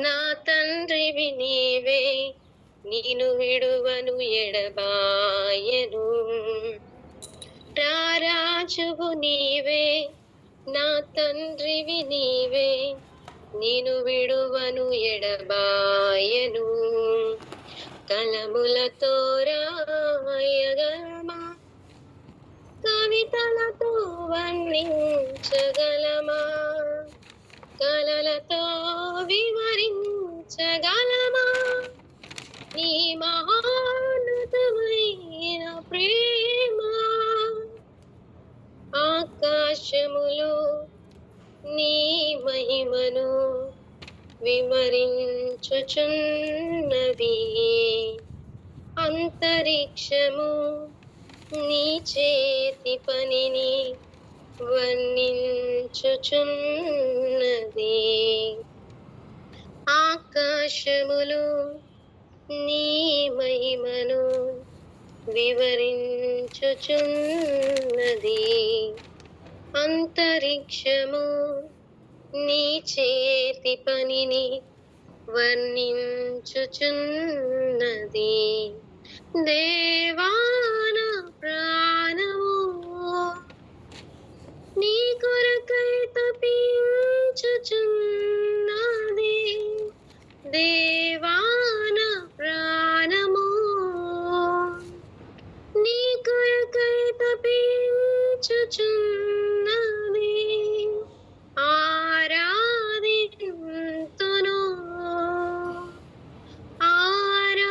నా తండ్రివి నీవే, నేను విడువను ఎడబాయను. రారాజువు నీవే, నా తండ్రివి నీవే, నేను విడువను ఎడబాయను. కలములతో రాయగలమా, కవితలతో వర్ణించగలమా, కలలతో వివరించగలమా నీ మహోన్నతమైన ప్రేమ. ఆకాశములో నీ మహిమను వివరించుచున్నవి, అంతరిక్షము నీ చేతి పనిని వర్ణించుచున్నది. ఆకాశములు నీ మహిమను వివరించుచున్నది, అంతరిక్షము నీ చేతి పనిని వర్ణించుచున్నది. దేవా నా ప్రాణము నీ కొరకై తపించుచున్నది. దేవా నా ప్రాణము నీ కొరకై తపించుచున్నది. ఆరాధింతును, ఆరాధింతును,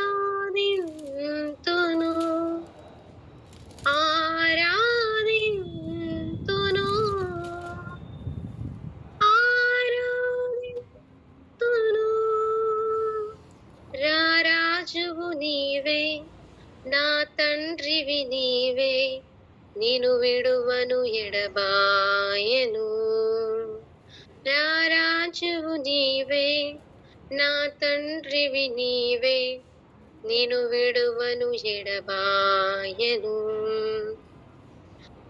ఆరాధింతును, ఆరాధింతును. రారాజువు నీవే, నా తండ్రివి నీవే, నేను విడువను ఎడబాయను. రారాజువు నీవే, నా తండ్రివి నీవే, నేను విడువను ఎడబాయను.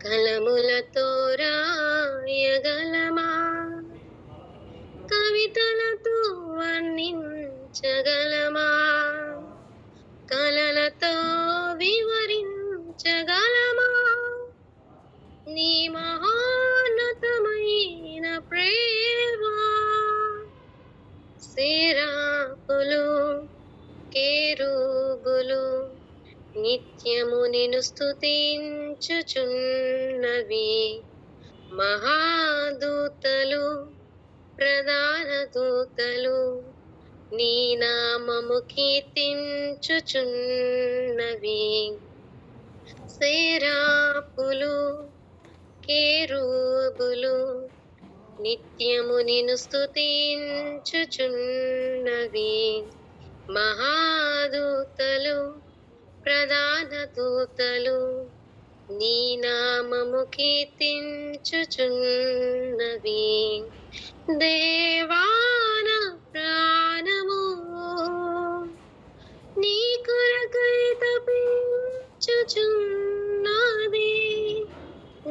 కలములతో రాయగలమా, కవితలతో వర్ణించగలమా, కలలతో వివరించగలమా నీ మహోన్నతమైన ప్రేమ. సేరాపులు కేరూబులు నిత్యము నిన్ను స్తుతించుచున్నవి, మహాదూతలు ప్రధాన దూతలు నీ నామము కీర్తించుచున్నవి. సేరాపులు కేరూబులు నిత్యము నిన్ను స్తుతించుచున్నవి, మహాదూతలు ప్రధాన దూతలు నీ నామము కీర్తించుచున్నవి. దేవా నా ప్రాణము నీ కొరకై తపించుచున్నది.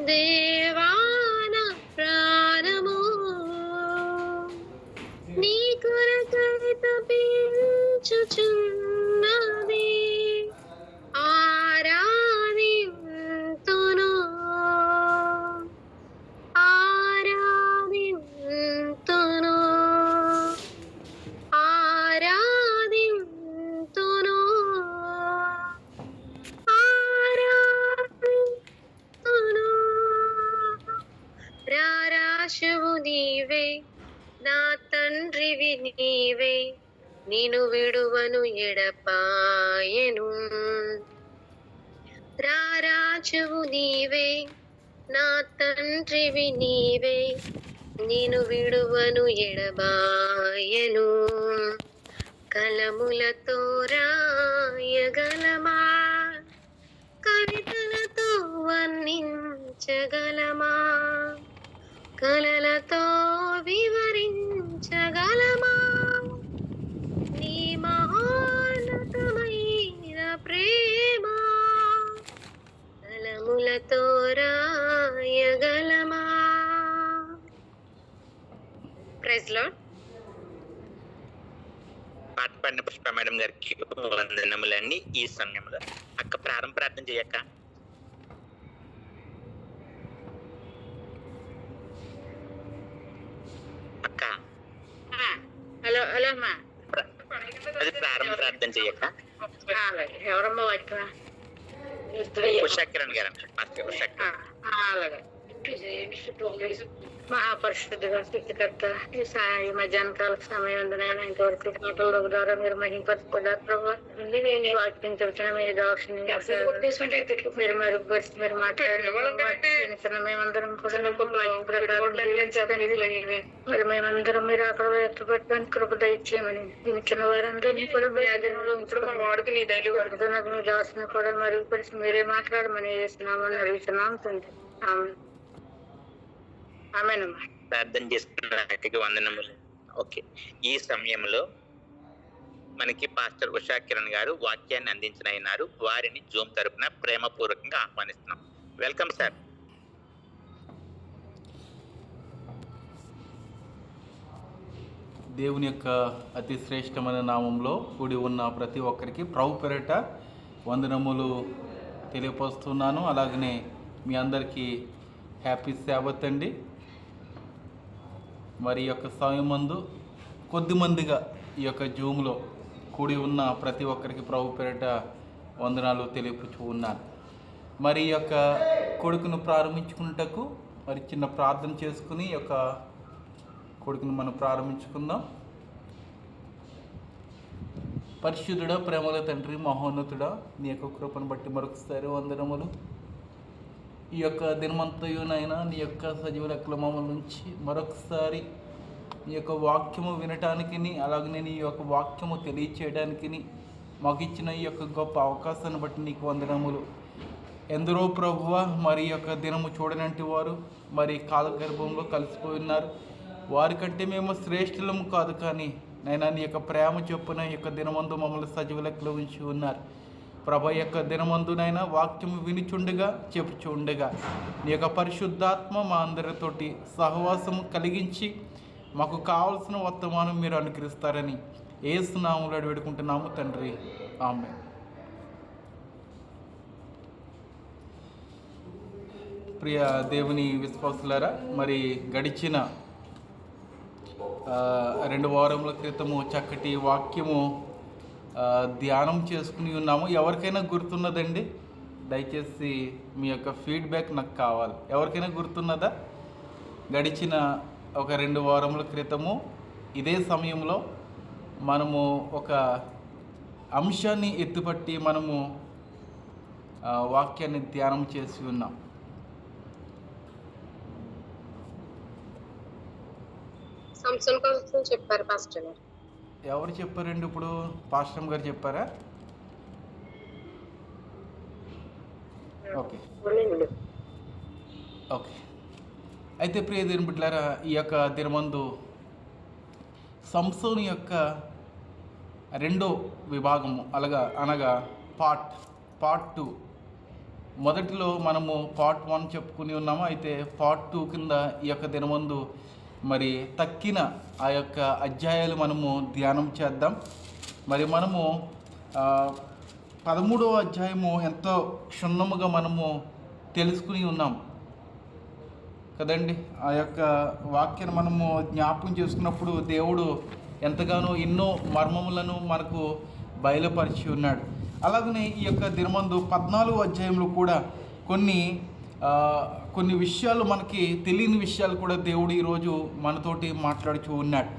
దేవా నా ప్రాణము నీ కొరకై తపించుచున్నది. ఆరాధింతును, ఆరాధింతును, ఆరాధింతును, ఆరాధింతును. రారాజువు నీవే, నా తండ్రివి నీవే, నేను విడువను ఎడబాయను. రారాజువు నీవే, నా తండ్రివి నీవే, నేను విడువను ఎడబాయను. కలములతో రాయగలమా, కవితలతో వర్ణించగలమా, కలలతో వివరించగలమా నీ మహోన్నతమైన ప్రేమ. కలములతో రాయగలమా. Praise lord. మేడం గారికి వందనములండి. ఈ సమయంలో అక్క ప్రార్థన చేయక్క. అక్క హలో హలో అమ్మా, అది ప్రార్థన చేయక్క. ఎవరమ్మా వచ్చిన ఉషా కిరణ్ గారు. అలాగే. మహాపరిశుద్ధిగా స్థితికర్త ఈ మధ్యాహ్న కాల సమయం ఉంది నేను ఇంతవరకు మాటల ద్వారా మీరు మహింపరచుకున్నారు ప్రభావ. నేను వాక్యం చెబుతున్నా మీరు దోషం మీరు మరుగుపరిచి మీరు మాట్లాడిన మేమందరం కూడా మరి మేమందరం మీరు అక్కడ వ్యక్తపెట్టడానికి కృప దయచేయమని చిన్న వారందరినీ కూడా వాడుకుని దాసుని కూడా మరుగుపరిచి మీరే మాట్లాడమని చేస్తున్నామని అడుగుతున్నాం తండ్రి. ప్రార్థన చేసుకున్న వందనములు. ఓకే, ఈ సమయంలో మనకి పాస్టర్ ఉషా కిరణ్ గారు వాక్యాన్ని అందించనన్నారు. వారిని జూమ్ తరపున ప్రేమపూర్వకంగా ఆహ్వానిస్తున్నాం. Welcome sir. దేవుని యొక్క అతి శ్రేష్టమైన నామంలో కూడి ఉన్న ప్రతి ఒక్కరికి ప్రభు పేరిట వందనములు తెలియపరుస్తున్నాను. అలాగనే మీ అందరికీ హ్యాపీ సాబత్ అండి. మరి ఈ యొక్క సమయం మందు కొద్దిమందిగా ఈ యొక్క జూమ్లో కూడి ఉన్న ప్రతి ఒక్కరికి ప్రభు పేరిట వందనాలు తెలియపరుచు ఉన్నాను. మరి ఈ యొక్క కొడుకును ప్రారంభించుకున్నటకు మరి చిన్న ప్రార్థన చేసుకుని ఈ యొక్క కొడుకును మనం ప్రారంభించుకుందాం. పరిశుద్ధుడా, ప్రేమల తండ్రి, మహోన్నతుడా, నీ యొక్క కృపను బట్టి మరొకసారి వందనములు. ఈ యొక్క దినమంతయునైనా నీ యొక్క సజీవ లెక్కల మమ్మల్ని నుంచి మరొకసారి నీ యొక్క వాక్యము వినటానికి, అలాగనే నీ యొక్క వాక్యము తెలియచేయడానికి మాకు ఇచ్చిన ఈ యొక్క గొప్ప అవకాశాన్ని బట్టి నీకు వందనములు. ఎందరో ప్రభువా మరి యొక్క దినము చూడనంటి వారు మరి కాలగర్భంలో కలిసిపోయి ఉన్నారు. వారికంటే మేము శ్రేష్ఠులము కాదు, కానీ నైనా నీ యొక్క ప్రేమ చొప్పున ఈ యొక్క దినమందు మమ్మల్ని సజీవ లెక్కలో ఉంచి ఉన్నారు. ప్రభ యొక్క దినమందునైనా వాక్యము వినిచుండగా చెప్పుచుండగా నీ యొక్క పరిశుద్ధాత్మ మా అందరితోటి సహవాసము కలిగించి మాకు కావలసిన వర్తమానం మీరు అనుగ్రహిస్తారని యేసు నామములో వేడుకుంటున్నాము తండ్రి, ఆమేన్. ప్రియ దేవుని విశ్వాసులారా, మరి గడిచిన 2 వారముల క్రితము చక్కటి వాక్యము ధ్యానం చేసుకుని ఉన్నాము. ఎవరికైనా గుర్తున్నదండి? దయచేసి మీ యొక్క ఫీడ్బ్యాక్ నాకు కావాలి. ఎవరికైనా గుర్తున్నదా? గడిచిన ఒక 2 వారముల క్రితము ఇదే సమయంలో మనము ఒక అంశాన్ని ఎత్తుపట్టి మనము వాక్యాన్ని ధ్యానం చేసి ఉన్నాం. సంసోన్ కోసం చెప్పారు పాస్టర్ గారు. ఎవరు చెప్పారండి? ఇప్పుడు పాస్టర్ గారు చెప్పారా? Okay okay. అయితే ప్రియ దేవుని బిడ్డలారా, ఈ యొక్క దినమందు సంసోను యొక్క 2వ విభాగము అనగా పార్ట్ 2. మొదటిలో మనము పార్ట్ 1 చెప్పుకుని ఉన్నాము. అయితే పార్ట్ 2 కింద ఈ యొక్క దినమందు మరి తక్కిన ఆ యొక్క అధ్యాయాలు మనము ధ్యానం చేద్దాం. మరి మనము 13వ అధ్యాయము ఎంతో క్షుణ్ణముగా మనము తెలుసుకుని ఉన్నాం కదండి. ఆ యొక్క వాక్యాన్ని మనము జ్ఞాపకం చేసుకున్నప్పుడు దేవుడు ఎంతగానో ఎన్నో మర్మములను మనకు బయలుపరిచి ఉన్నాడు. అలాగనే ఈ యొక్క దినమందు 14వ అధ్యాయంలో కూడా కొన్ని విషయాలు, మనకి తెలియని విషయాలు కూడా దేవుడు ఈరోజు మనతోటి మాట్లాడుతూ ఉన్నాడు.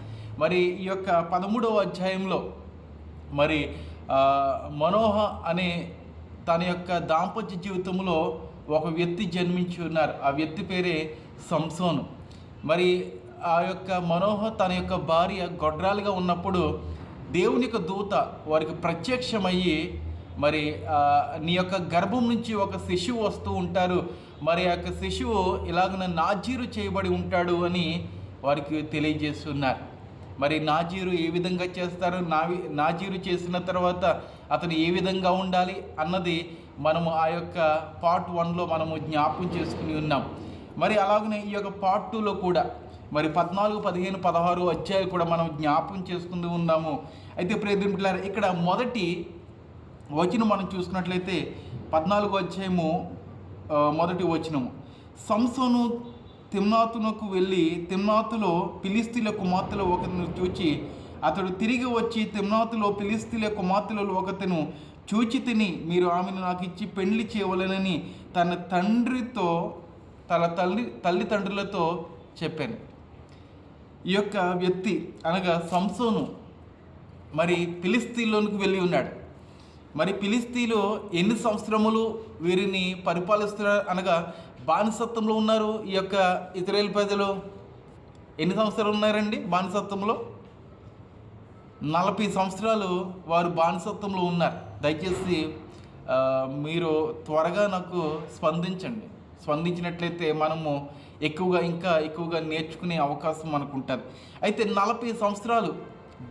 మరి ఈ యొక్క 13వ అధ్యాయంలో మరి మనోహ అనే తన యొక్క దాంపత్య జీవితంలో ఒక వ్యక్తి జన్మించి ఉన్నారు. ఆ వ్యక్తి పేరే సంసోను. మరి ఆ యొక్క మనోహ తన యొక్క భార్య గొడ్రాలుగా ఉన్నప్పుడు దేవుని యొక్క దూత వారికి ప్రత్యక్షమయ్యి మరి నీ యొక్క గర్భం నుంచి ఒక శిశువు వస్తూ ఉంటారు, మరి ఆ యొక్క శిశువు ఇలాగ నాజీరు చేయబడి ఉంటాడు అని వారికి తెలియజేస్తున్నారు. మరి నాజీరు ఏ విధంగా చేస్తారు, నాజీరు చేసిన తర్వాత అతను ఏ విధంగా ఉండాలి అన్నది మనము ఆ యొక్క పార్ట్ 1లో మనము జ్ఞాపకం చేసుకుని ఉన్నాం. మరి అలాగనే ఈ యొక్క పార్ట్ 2లో కూడా మరి 14, 15, 16 అధ్యాయాలు కూడా మనం జ్ఞాపకం చేసుకుంటూ ఉన్నాము. అయితే ప్రియమైన బిడ్డలారా, ఇక్కడ మొదటి వచనం మనం చూసుకున్నట్లయితే 14వ అధ్యాయము మొదటి వచనము, సంసోను తిమ్నాతునకు వెళ్ళి తిమ్నాతులో ఫిలిష్తీయుల కుమార్తెలు ఒకరిని చూచి అతడు తిరిగి వచ్చి తిమ్నాతులో ఫిలిష్తీయుల కుమార్తెలలో ఒకతను చూచి తిని మీరు ఆమెను నాకు ఇచ్చి పెళ్లి చేయవలెనని తన తండ్రితో తన తల్లిదండ్రులతో చెప్పాను. ఈ యొక్క వ్యక్తి అనగా సంసోను మరి ఫిలిష్తీయులోనికి వెళ్ళి ఉన్నాడు. మరి ఫిలిష్తీయులు ఎన్ని సంవత్సరములు వీరిని పరిపాలిస్తున్నారు అనగా బానిసత్వంలో ఉన్నారు. ఈ యొక్క ఇశ్రాయేలు ప్రజలు ఎన్ని సంవత్సరాలు ఉన్నారండి బానిసత్వంలో? 40 సంవత్సరాలు వారు బానిసత్వంలో ఉన్నారు. దయచేసి మీరు త్వరగా నాకు స్పందించినట్లయితే మనము ఇంకా ఎక్కువగా నేర్చుకునే అవకాశం మనకు ఉంటుంది. అయితే 40 సంవత్సరాలు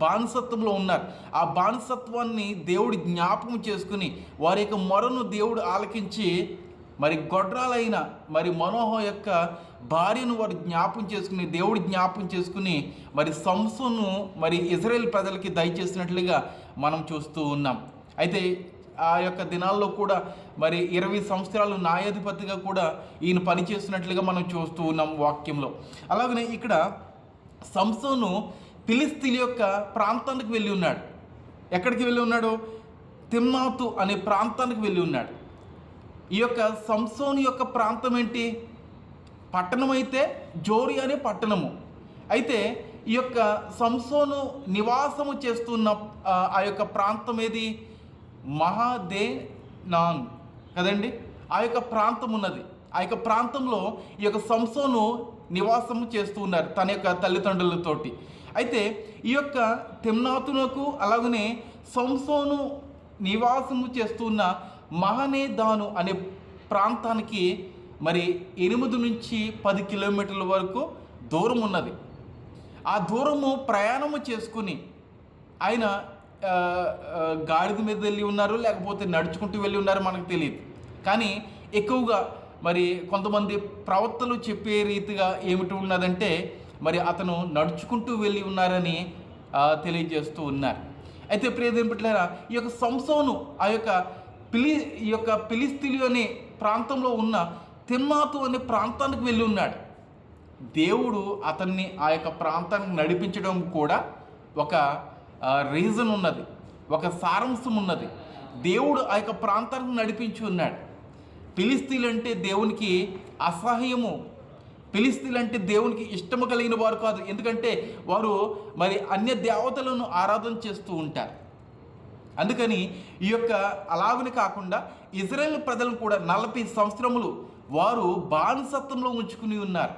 బానిసత్వంలో ఉన్నారు. ఆ బానిసత్వాన్ని దేవుడు జ్ఞాపకం చేసుకుని వారి యొక్క మొరను దేవుడు ఆలకించి మరి గొడ్రాలైన మరి మనోహ యొక్క భార్యను వారు దేవుడు జ్ఞాపకం చేసుకుని మరి సంసోను మరి ఇశ్రాయేలు ప్రజలకి దయచేసినట్లుగా మనం చూస్తూ ఉన్నాం. అయితే ఆ యొక్క దినాల్లో కూడా మరి 20 సంవత్సరాలు న్యాయాధిపతిగా కూడా ఈయన పనిచేస్తున్నట్లుగా మనం చూస్తూ ఉన్నాం వాక్యంలో. అలాగనే ఇక్కడ సంసోను ఫిలిష్తీయుల యొక్క ప్రాంతానికి వెళ్ళి ఉన్నాడు. ఎక్కడికి వెళ్ళి ఉన్నాడు? తిమ్నాతు అనే ప్రాంతానికి వెళ్ళి ఉన్నాడు. ఈ యొక్క సంసోను యొక్క ప్రాంతం ఏంటి? పట్టణం అయితే జోరి అనే పట్టణము. అయితే ఈ యొక్క సంసోను నివాసము చేస్తున్న ఆ యొక్క ప్రాంతం ఏది? మహాదేనాన్ కదండి. ఆ యొక్క ప్రాంతం ఉన్నది. ఆ యొక్క ప్రాంతంలో ఈ యొక్క సంసోను నివాసము చేస్తూ ఉన్నారు తన యొక్క తల్లిదండ్రులతోటి. అయితే ఈ యొక్క తిమ్నాతునకు అలాగనే సంసోను నివాసము చేస్తున్న మహనేదాను అనే ప్రాంతానికి మరి 8 నుంచి 10 కిలోమీటర్ల వరకు దూరం ఉన్నది. ఆ దూరము ప్రయాణము చేసుకుని ఆయన గాడిద మీద వెళ్ళి ఉన్నారు, లేకపోతే నడుచుకుంటూ వెళ్ళి ఉన్నారు మనకు తెలియదు. కానీ ఎక్కువగా మరి కొంతమంది ప్రవక్తలు చెప్పే రీతిగా ఏమిటి ఉన్నదంటే మరి అతను నడుచుకుంటూ వెళ్ళి ఉన్నారని తెలియజేస్తూ ఉన్నారు. అయితే ప్రియదేవుని బిడ్డలారా, ఈ యొక్క సంసోను ఈ యొక్క ఫిలిష్తీయులు అనే ప్రాంతంలో ఉన్న తిమ్నాతు అనే ప్రాంతానికి వెళ్ళి ఉన్నాడు. దేవుడు అతన్ని ఆ యొక్క ప్రాంతానికి నడిపించడం కూడా ఒక రీజన్ ఉన్నది, ఒక సారాంశం ఉన్నది. దేవుడు ఆ యొక్క ప్రాంతానికి నడిపించి ఉన్నాడు. ఫిలిష్తీయులు అంటే దేవునికి అసహ్యము, ఫిలిష్తీయులు అంటే దేవునికి ఇష్టము కలిగిన వారు కాదు. ఎందుకంటే వారు మరి అన్య దేవతలను ఆరాధన చేస్తూ ఉంటారు. అందుకని ఈ యొక్క అలాగని కాకుండా ఇశ్రాయేలు ప్రజలను కూడా 40 సంవత్సరములు వారు బానిసత్వంలో ఉంచుకుని ఉన్నారు.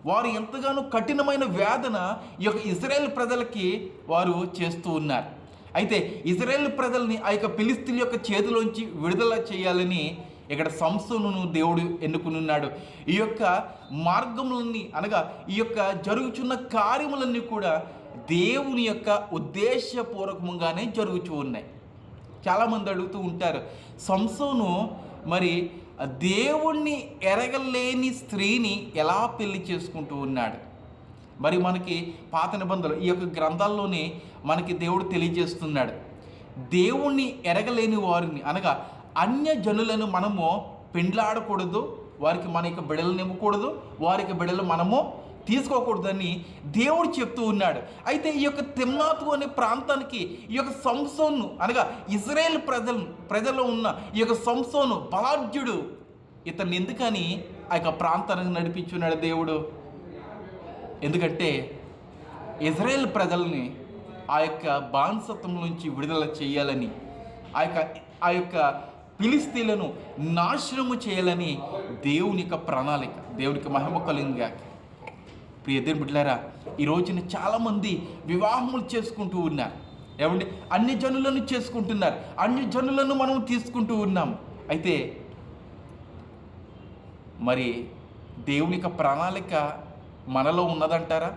వారు ఎంతగానో కఠినమైన వేదన ఈ యొక్క ఇశ్రాయేలు ప్రజలకి వారు చేస్తూ ఉన్నారు. అయితే ఇశ్రాయేలు ప్రజల్ని ఆ యొక్క ఫిలిష్తీయుల యొక్క చేతిలోంచి విడుదల చేయాలని ఇక్కడ సంసోనును దేవుడు ఎన్నుకుని ఉన్నాడు. ఈ యొక్క మార్గములన్నీ అనగా ఈ యొక్క జరుగుతున్న కార్యములన్నీ కూడా దేవుని యొక్క ఉద్దేశపూర్వకంగానే జరుగుతూ ఉన్నాయి. చాలామంది అడుగుతూ ఉంటారు, సంసోను మరి దేవుణ్ణి ఎరగలేని స్త్రీని ఎలా పెళ్లి చేసుకుంటూ ఉన్నాడు? మరి మనకి పాత నిబంధనలు ఈ యొక్క గ్రంథాల్లోనే మనకి దేవుడు తెలియజేస్తున్నాడు. దేవుణ్ణి ఎరగలేని వారిని అనగా అన్య జనులను మనము పెండ్లాడకూడదు, వారికి మన యొక్క బిడ్డలను ఇవ్వకూడదు, వారికి బిడ్డలు మనము తీసుకోకూడదని దేవుడు చెప్తూ ఉన్నాడు. అయితే ఈ యొక్క తిమ్నాతు అనే ప్రాంతానికి ఈ యొక్క సంసోను అనగా ఇశ్రాయేల్ ప్రజల్లో ఉన్న ఈ యొక్క సంసోను బలాఢ్యుడు, ఇతన్ని ఎందుకని ఆ యొక్క ప్రాంతానికి నడిపించున్నాడు దేవుడు? ఎందుకంటే ఇశ్రాయేల్ ప్రజల్ని ఆ యొక్క బానిసత్వం నుంచి విడుదల చేయాలని, ఆ యొక్క ఫిలిష్తీయులను నాశనము చేయాలని దేవుని యొక్క ప్రణాళిక. దేవునికి మహిమ కలుగునుగాక. ప్రియ దేవుని బిడ్డలారా, ఈ రోజున చాలామంది వివాహములు చేసుకుంటూ ఉన్నారు. ఏమండి, అన్ని జనులను చేసుకుంటున్నారు, అన్ని జనులను మనం తీసుకుంటూ ఉన్నాం. అయితే మరి దేవుని యొక్క ప్రణాళిక మనలో ఉన్నదంటారా?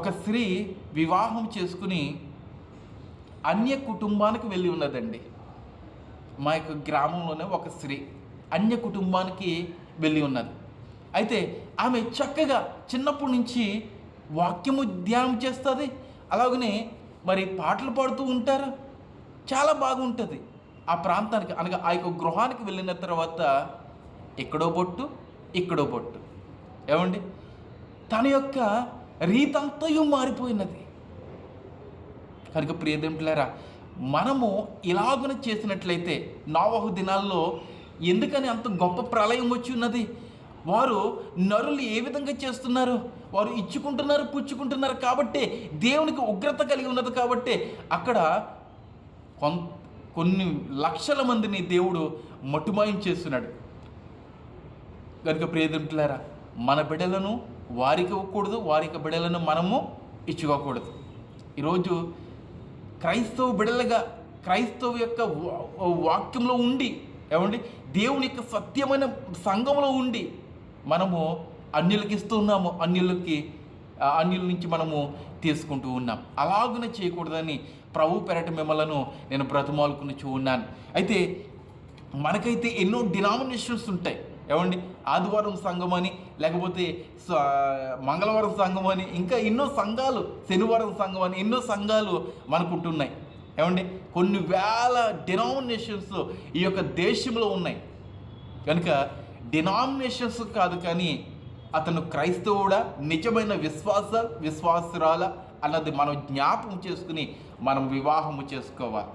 ఒక స్త్రీ వివాహం చేసుకుని అన్య కుటుంబానికి వెళ్ళి ఉన్నదండి. మా యొక్క గ్రామంలోనే ఒక స్త్రీ అన్య కుటుంబానికి వెళ్ళి ఉన్నది. అయితే ఆమె చక్కగా చిన్నప్పటి నుంచి వాక్యము ధ్యానం చేస్తుంది, అలాగనే మరి పాటలు పాడుతూ ఉంటారు. చాలా బాగుంటుంది ఆ ప్రాంతానికి, అనగా ఆ యొక్క గృహానికి వెళ్ళిన తర్వాత ఎక్కడో బొట్టు ఇక్కడో బొట్టు. ఏమండి, తన యొక్క రీతంతయు మారిపోయినది. కనుక ప్రియదేంటులారా, మనము ఇలాగున చేసినట్లయితే నోవహు దినాల్లో ఎందుకని అంత గొప్ప ప్రళయం వచ్చి ఉన్నది? వారు నరులు ఏ విధంగా చేస్తున్నారు? వారు ఇచ్చుకుంటున్నారు, పుచ్చుకుంటున్నారు కాబట్టి, దేవునికి ఉగ్రత కలిగి ఉన్నది కాబట్టి అక్కడ కొన్ని లక్షల మందిని దేవుడు మటుమాయం చేస్తున్నాడు. కనుక ప్రియదేంటులారా, మన బిడ్డలను వారికి ఇవ్వకూడదు, వారికి బిడ్డలను మనము ఇచ్చుకోకూడదు. ఈరోజు క్రైస్తవ బిడ్డలుగా క్రైస్తవ యొక్క వాక్యంలో ఉండి, ఏమండి, దేవుని యొక్క సత్యమైన సంఘంలో ఉండి మనము అన్యులకి ఇస్తూ ఉన్నాము, అన్యుల నుంచి మనము తీసుకుంటూ ఉన్నాం. అలాగున చేయకూడదని ప్రభు పెరట మిమ్మలను నేను బ్రతిమాలుకుని ఉన్నాను. అయితే మనకైతే ఎన్నో డినామినేషన్స్ ఉంటాయి. ఏమండి, ఆదివారం సంఘం అని, లేకపోతే మంగళవారం సంఘం అని, ఇంకా ఎన్నో సంఘాలు, శనివారం సంఘం అని ఎన్నో సంఘాలు మనకుంటున్నాయి. ఏమండి, కొన్ని వేల డినామినేషన్స్ ఈ యొక్క దేశంలో ఉన్నాయి. కనుక డినామినేషన్స్ కాదు, కానీ అతను క్రైస్తవుడా, నిజమైన విశ్వాసురాల అన్నది మనం జ్ఞాపకం చేసుకుని మనం వివాహము చేసుకోవాలి.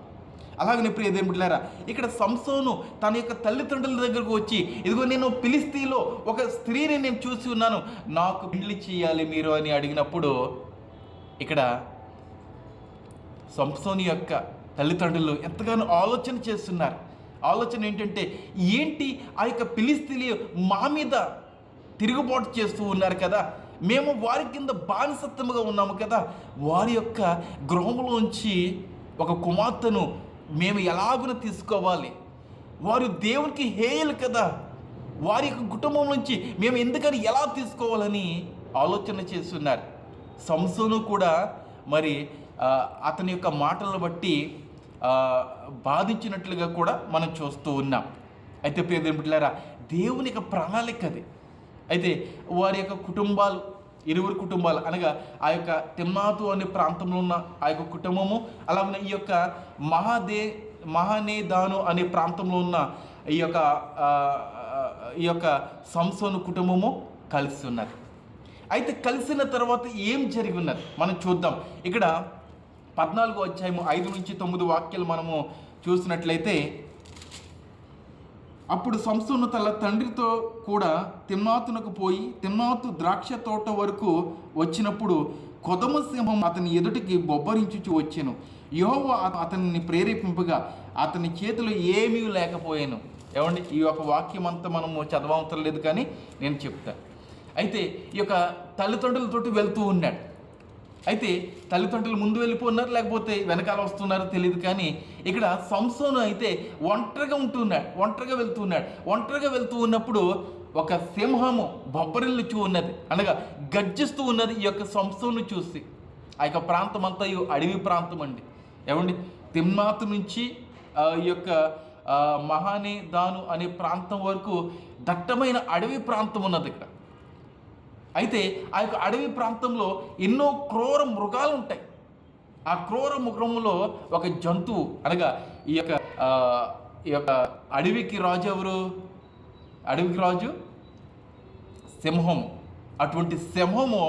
అలాగనే ప్రియదేవులారా, ఇక్కడ సంసోను తన యొక్క తల్లిదండ్రుల దగ్గరకు వచ్చి, ఇదిగో నేను ఫిలిస్తీన్లో ఒక స్త్రీని నేను చూసి ఉన్నాను, నాకు పెళ్లి చేయాలి మీరు అని అడిగినప్పుడు, ఇక్కడ సంసోను యొక్క తల్లిదండ్రులు ఎంతగానో ఆలోచన చేస్తున్నారు. ఆలోచన ఏంటంటే, ఏంటి ఆ యొక్క ఫిలిస్తీన్లు మా మీద తిరుగుబాటు చేస్తూ ఉన్నారు కదా, మేము వారి కింద బానిసత్వముగా ఉన్నాము కదా, వారి యొక్క గృహంలోంచి ఒక కుమార్తెను మేము ఎలాగున తీసుకోవాలి? వారు దేవునికి హేయులు కదా, వారి యొక్క కుటుంబం నుంచి మేము ఎందుకని ఎలా తీసుకోవాలని ఆలోచన చేస్తున్నారు. సంసోను కూడా మరి అతని యొక్క మాటలను బట్టి బాధించినట్లుగా కూడా మనం చూస్తూ ఉన్నాం. అయితే ప్రియదేవులారా, దేవుని యొక్క ప్రణాళిక అది. అయితే వారి యొక్క కుటుంబాలు, ఇరువురు కుటుంబాలు, అనగా ఆ యొక్క తిమ్నాతు అనే ప్రాంతంలో ఉన్న ఆ యొక్క కుటుంబము, అలాగే ఈ యొక్క మహానేదాను అనే ప్రాంతంలో ఉన్న ఈ యొక్క సంసోను కుటుంబము కలిసి ఉన్నారు. అయితే కలిసిన తర్వాత ఏం జరిగి ఉన్నది మనం చూద్దాం. ఇక్కడ 14వ అధ్యాయము 5 నుంచి 9 వాక్యాలు మనము చూసినట్లయితే, అప్పుడు సంసోను తన తండ్రితో కూడా తిమ్నాతునకు పోయి తిమ్నాతు ద్రాక్ష తోట వరకు వచ్చినప్పుడు కొదమ సింహం అతని ఎదుటికి బొబ్బరించుచు వచ్చెను. యెహోవా అతనిని ప్రేరేపింపగా అతని చేతిలో ఏమీ లేకపోయాను. ఏమండి, ఈ యొక్క వాక్యం అంతా మనము చదవవసరం లేదు, కానీ నేను చెప్తాను. అయితే ఈ యొక్క తల్లిదండ్రులతోటి వెళ్తూ ఉన్నాడు. అయితే తల్లిదండ్రులు ముందు వెళ్ళిపోతున్నారు, లేకపోతే వెనకాల వస్తున్నారో తెలియదు, కానీ ఇక్కడ సంసోను అయితే ఒంటరిగా వెళ్తూ ఉన్నప్పుడు ఒక సింహము బొబ్బరిల్లుచూ ఉన్నది, అనగా గర్జిస్తూ ఉన్నది. ఈ యొక్క సంసోను చూసి, ఆ యొక్క ప్రాంతం అంతా అడవి ప్రాంతం అండి. ఏమండి, తిమ్నాతు నుంచి ఈ యొక్క మహానేదాను అనే ప్రాంతం వరకు దట్టమైన అడవి ప్రాంతం ఉన్నది ఇక్కడ. అయితే ఆ యొక్క అడవి ప్రాంతంలో ఎన్నో క్రూర మృగాలు ఉంటాయి. ఆ క్రూర మృగంలో ఒక జంతువు, అనగా ఈ యొక్క అడవికి రాజు ఎవరు? అడవికి రాజు సింహము. అటువంటి సింహము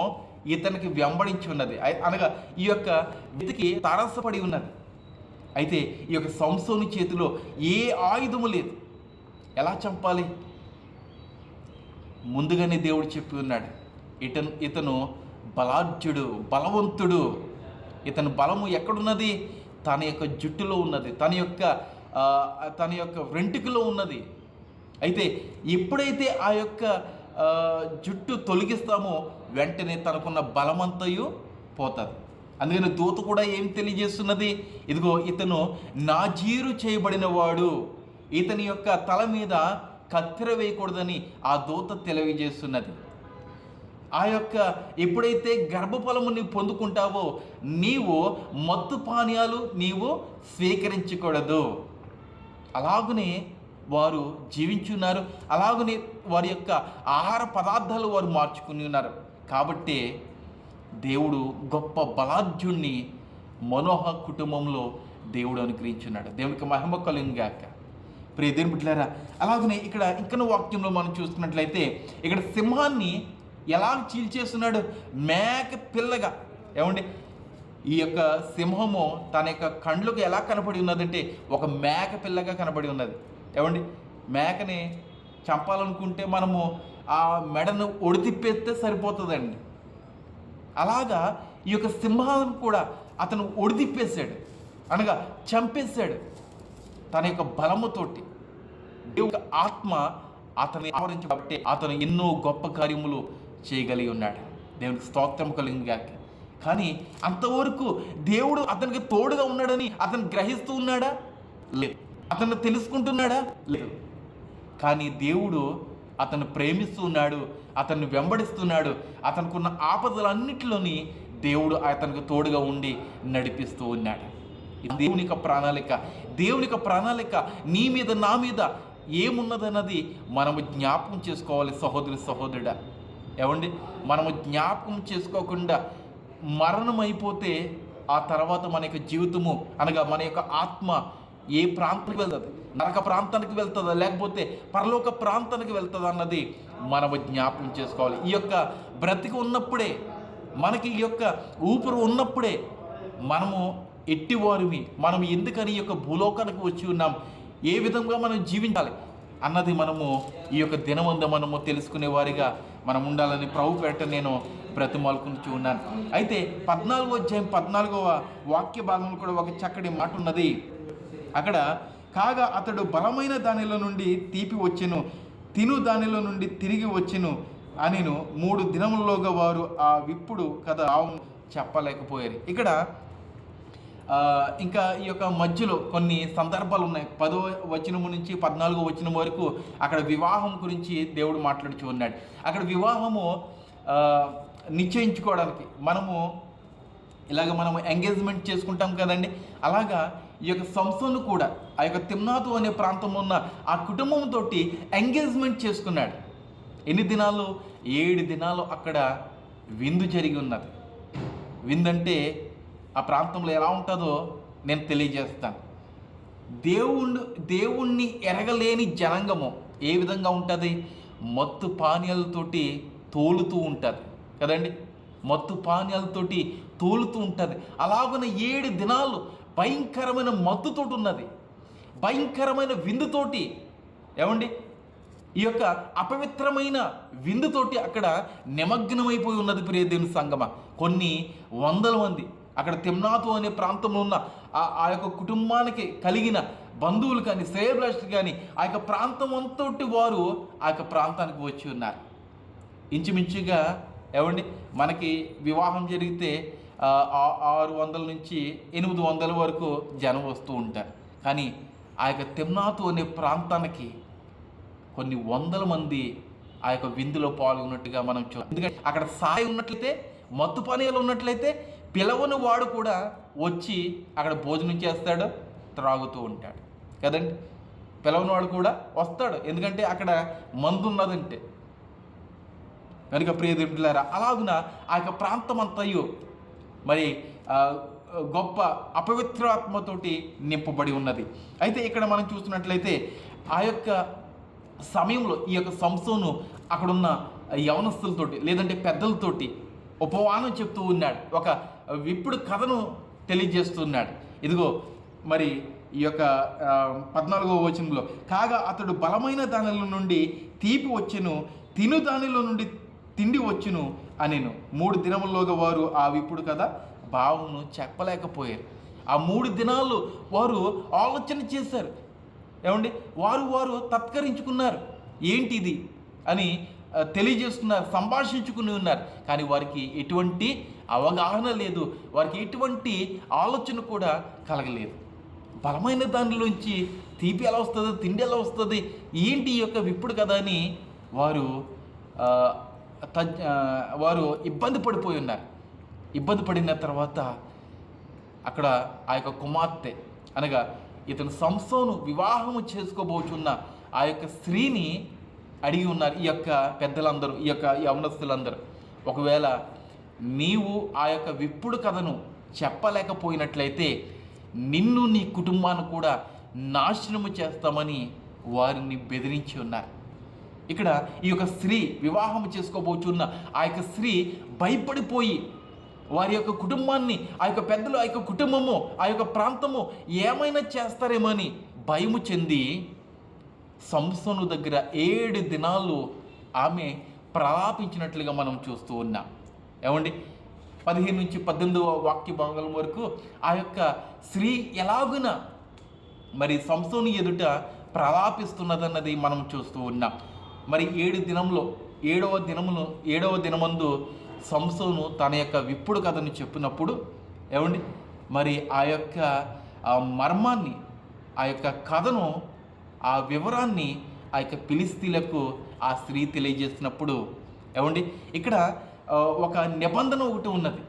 ఇతనికి వెంబడించి ఉన్నది, అనగా ఈ యొక్క వెతికి తారసపడి ఉన్నది. అయితే ఈ యొక్క సంసోను చేతిలో ఏ ఆయుధము లేదు. ఎలా చంపాలి? ముందుగానే దేవుడు చెప్పి ఉన్నాడు, ఇతను బలాఢ్యుడు, బలవంతుడు. ఇతని బలము ఎక్కడున్నది? తన యొక్క జుట్టులో ఉన్నది, తన యొక్క వెంట్రుకలో ఉన్నది. అయితే ఎప్పుడైతే ఆ యొక్క జుట్టు తొలగిస్తామో వెంటనే తనకున్న బలమంతయు పోతుంది. అందుకని దూత కూడా ఏం తెలియజేస్తున్నది? ఇదిగో ఇతను నాజీరు చేయబడిన వాడు, ఇతని యొక్క తల మీద కత్తెర వేయకూడదని ఆ దూత తెలియజేస్తున్నది. ఆ యొక్క ఎప్పుడైతే గర్భఫలము నీవు పొందుకుంటావో నీవు మత్తు పానీయాలు నీవు స్వీకరించకూడదు. అలాగనే వారు జీవించున్నారు. అలాగనే వారి యొక్క ఆహార పదార్థాలు వారు మార్చుకుని ఉన్నారు. కాబట్టి దేవుడు గొప్ప బలాఢ్యుణ్ణి మనోహ కుటుంబంలో దేవుడు అనుగ్రహించున్నాడు. దేవునికి మహిమ కలుగును గాక. ప్రియ దేవుని బిడ్డలారా, అలాగనే ఇక్కడ ఇంకనూ వాక్యంలో మనం చూస్తున్నట్లయితే ఇక్కడ సింహాన్ని ఎలా చీల్చేస్తున్నాడు? మేక పిల్లగా. ఏమండి, ఈ యొక్క సింహము తన యొక్క కండ్లకు ఎలా కనబడి ఉన్నదంటే ఒక మేక పిల్లగా కనబడి ఉన్నది. ఏమండి, మేకని చంపాలనుకుంటే మనము ఆ మెడను ఒడితిప్పేస్తే సరిపోతుందండి. అలాగా ఈ యొక్క సింహాన్ని కూడా అతను ఒడితిప్పేశాడు, అనగా చంపేశాడు తన యొక్క బలముతోటి. దేవుని ఆత్మ అతన్ని ఆవరించి కాబట్టి అతను ఎన్నో గొప్ప కార్యములు చేయగలిగి ఉన్నాడు. దేవునికి స్తోత్రం కలిగింది గాక. కానీ అంతవరకు దేవుడు అతనికి తోడుగా ఉన్నాడని అతను గ్రహిస్తూ ఉన్నాడా? లేదు. అతను తెలుసుకుంటున్నాడా? లేదు. కానీ దేవుడు అతను ప్రేమిస్తూ ఉన్నాడు, అతన్ని వెంబడిస్తున్నాడు. అతనుకున్న ఆపదలన్నిటిలోని దేవుడు అతనికి తోడుగా ఉండి నడిపిస్తూ ఉన్నాడు. దేవుని యొక్క ప్రణాళిక, దేవుని యొక్క ప్రణాళిక నీ మీద నా మీద ఏమున్నదన్నది మనము జ్ఞాపకం చేసుకోవాలి సహోదరుడా. ఏమండి, మనము జ్ఞాపకం చేసుకోకుండా మరణం అయిపోతే ఆ తర్వాత మన యొక్క జీవితము అనగా మన యొక్క ఆత్మ ఏ ప్రాంతానికి వెళ్తుంది? నరక ప్రాంతానికి వెళ్తుందా లేకపోతే పరలోక ప్రాంతానికి వెళ్తుందా అన్నది మనము జ్ఞాపకం చేసుకోవాలి. ఈ యొక్క బ్రతికి ఉన్నప్పుడే, మనకి ఈ యొక్క ఊపిరి ఉన్నప్పుడే మనము ఎట్టివారిమి, మనం ఎందుకని ఈ యొక్క భూలోకానికి వచ్చి ఉన్నాం, ఏ విధంగా మనం జీవించాలి అన్నది మనము ఈ యొక్క దినమందు మనము తెలుసుకునే వారిగా మనం ఉండాలని ప్రభు పేరిట నేను బ్రతిమాలుకుంటూ ఉన్నాను. అయితే 14వ అధ్యాయం 14వ వాక్య భాగంలో కూడా ఒక చక్కటి మాట ఉన్నది. అక్కడ కాగా అతడు బలమైన దానిలో నుండి తీపి వచ్చెను, తిను దానిలో నుండి తిరిగి వచ్చెను అనిను 3 దినములలోగా వారు ఆ విప్పుడు కథ చెప్పలేకపోయారు. ఇక్కడ ఇంకా ఈ యొక్క మధ్యలో కొన్ని సందర్భాలు ఉన్నాయి. 10వ వచనము నుంచి 14వ వచనం వరకు అక్కడ వివాహం గురించి దేవుడు మాట్లాడుతూ ఉన్నాడు. అక్కడ వివాహము నిశ్చయించుకోవడానికి మనము ఎంగేజ్మెంట్ చేసుకుంటాం కదండి. అలాగా ఈ యొక్క సంస్థను కూడా ఆ యొక్క తిమ్నాతు అనే ప్రాంతంలో ఉన్న ఆ కుటుంబంతో ఎంగేజ్మెంట్ చేసుకున్నాడు. ఎన్ని దినాలు? 7 దినాలు అక్కడ విందు జరిగి ఉన్నది. విందంటే ఆ ప్రాంతంలో ఎలా ఉంటుందో నేను తెలియజేస్తాను. దేవుణ్ణి ఎరగలేని జనాంగము ఏ విధంగా ఉంటుంది? మత్తు పానీయాలతోటి తోలుతూ ఉంటుంది కదండి. మత్తు పానీయాలతోటి తోలుతూ ఉంటుంది. అలాగున 7 దినాలు భయంకరమైన మత్తుతోటి ఉన్నది, భయంకరమైన విందుతోటి. ఏమండి, ఈ యొక్క అపవిత్రమైన విందుతోటి అక్కడ నిమగ్నమైపోయి ఉన్నది. ప్రియ దేవుని సంగమ, కొన్ని వందల మంది అక్కడ తిమ్నాతు అనే ప్రాంతంలో ఉన్న ఆ యొక్క కుటుంబానికి కలిగిన బంధువులు కానీ శ్రేయభిలాషులు కానీ ఆ యొక్క ప్రాంతం అంతటి వారు ఆ యొక్క ప్రాంతానికి వచ్చి ఉన్నారు. ఇంచుమించుగా ఏమండి, మనకి వివాహం జరిగితే 600 నుంచి 800 వరకు జనం వస్తూ ఉంటారు. కానీ ఆ యొక్క తిమ్నాతు అనే ప్రాంతానికి కొన్ని వందల మంది ఆ యొక్క విందులో పాల్గొన్నట్టుగా మనం చూడాలి. ఎందుకంటే అక్కడ సాయి ఉన్నట్లయితే, మత్తు పానీయాలు ఉన్నట్లయితే పిలవని వాడు కూడా వచ్చి అక్కడ భోజనం చేస్తాడు, త్రాగుతూ ఉంటాడు కదండి. పిలవని వాడు కూడా వస్తాడు, ఎందుకంటే అక్కడ మందు ఉన్నదంటే. కనుక ప్రియ దేవులారా, అలాగున ఆ యొక్క ప్రాంతం అంతయు మరి గొప్ప అపవిత్రాత్మతోటి నింపబడి ఉన్నది. అయితే ఇక్కడ మనం చూస్తున్నట్లయితే ఆ యొక్క సమయంలో ఈ యొక్క సంసోను అక్కడున్న యవనస్తులతోటి లేదంటే పెద్దలతోటి ఉపవానం చెప్తూ ఉన్నాడు. ఒక విప్పుడు కథను తెలియజేస్తున్నాడు. ఇదిగో మరి ఈ యొక్క 14వ వచనంలో కాగా అతడు బలమైన దానిలో నుండి తీపి వచ్చెను, తిను దానిలో నుండి తిండి వచ్చును అనెను. 3 దినముల్లోగా వారు ఆ విప్పుడు కథ భావమును చెప్పలేకపోయారు. ఆ 3 దినాలు వారు ఆలోచన చేశారు. ఏమండి, వారు తత్కరించుకున్నారు, ఏంటిది అని తెలియజేస్తున్నారు, సంభాషించుకుని ఉన్నారు. కానీ వారికి ఎటువంటి అవగాహన లేదు, వారికి ఎటువంటి ఆలోచన కూడా కలగలేదు. బలమైన దానిలోంచి తీపి ఎలా వస్తుంది, తిండి ఎలా వస్తుంది, ఏంటి ఈ యొక్క విప్పుడు కదా అని వారు ఇబ్బంది పడిపోయి ఉన్నారు. ఇబ్బంది పడిన తర్వాత అక్కడ ఆ యొక్క కుమార్తె అనగా ఇతను సంసోను వివాహము చేసుకోబోచున్న ఆ యొక్క స్త్రీని అడిగి ఉన్నారు ఈ యొక్క పెద్దలందరూ, ఈ యొక్క యవనస్తులందరూ. ఒకవేళ నీవు ఆ యొక్క విప్పుడు కథను చెప్పలేకపోయినట్లయితే నిన్ను నీ కుటుంబాన్ని కూడా నాశనము చేస్తామని వారిని బెదిరించి ఉన్నారు. ఇక్కడ ఈ యొక్క స్త్రీ వివాహం చేసుకోబోచున్న ఆ యొక్క స్త్రీ భయపడిపోయి వారి యొక్క కుటుంబాన్ని, ఆ యొక్క పెద్దలు, ఆ యొక్క కుటుంబము, ఆ యొక్క ప్రాంతము ఏమైనా చేస్తారేమో అని భయము చెంది సంసోను దగ్గర 7 దినాలు ఆమె ప్రలాపించినట్లుగా మనం చూస్తూ ఉన్నాం. ఏమండి, 15 నుంచి 18వ వాక్య భాగం వరకు ఆ యొక్క స్త్రీ ఎలాగున మరి సంసోను ఎదుట ప్రలాపిస్తున్నదన్నది మనం చూస్తూ ఉన్నాం. మరి 7వ దినమందు సంసోను తన యొక్క విప్పుడు కథను చెప్పినప్పుడు ఏమండి, మరి ఆ యొక్క మర్మాన్ని, ఆ యొక్క కథను, ఆ వివరాన్ని ఆ యొక్క ఫిలిస్తీన్లకు ఆ స్త్రీ తెలియజేసినప్పుడు ఏమండి, ఇక్కడ ఒక నిబంధన ఒకటి ఉన్నది.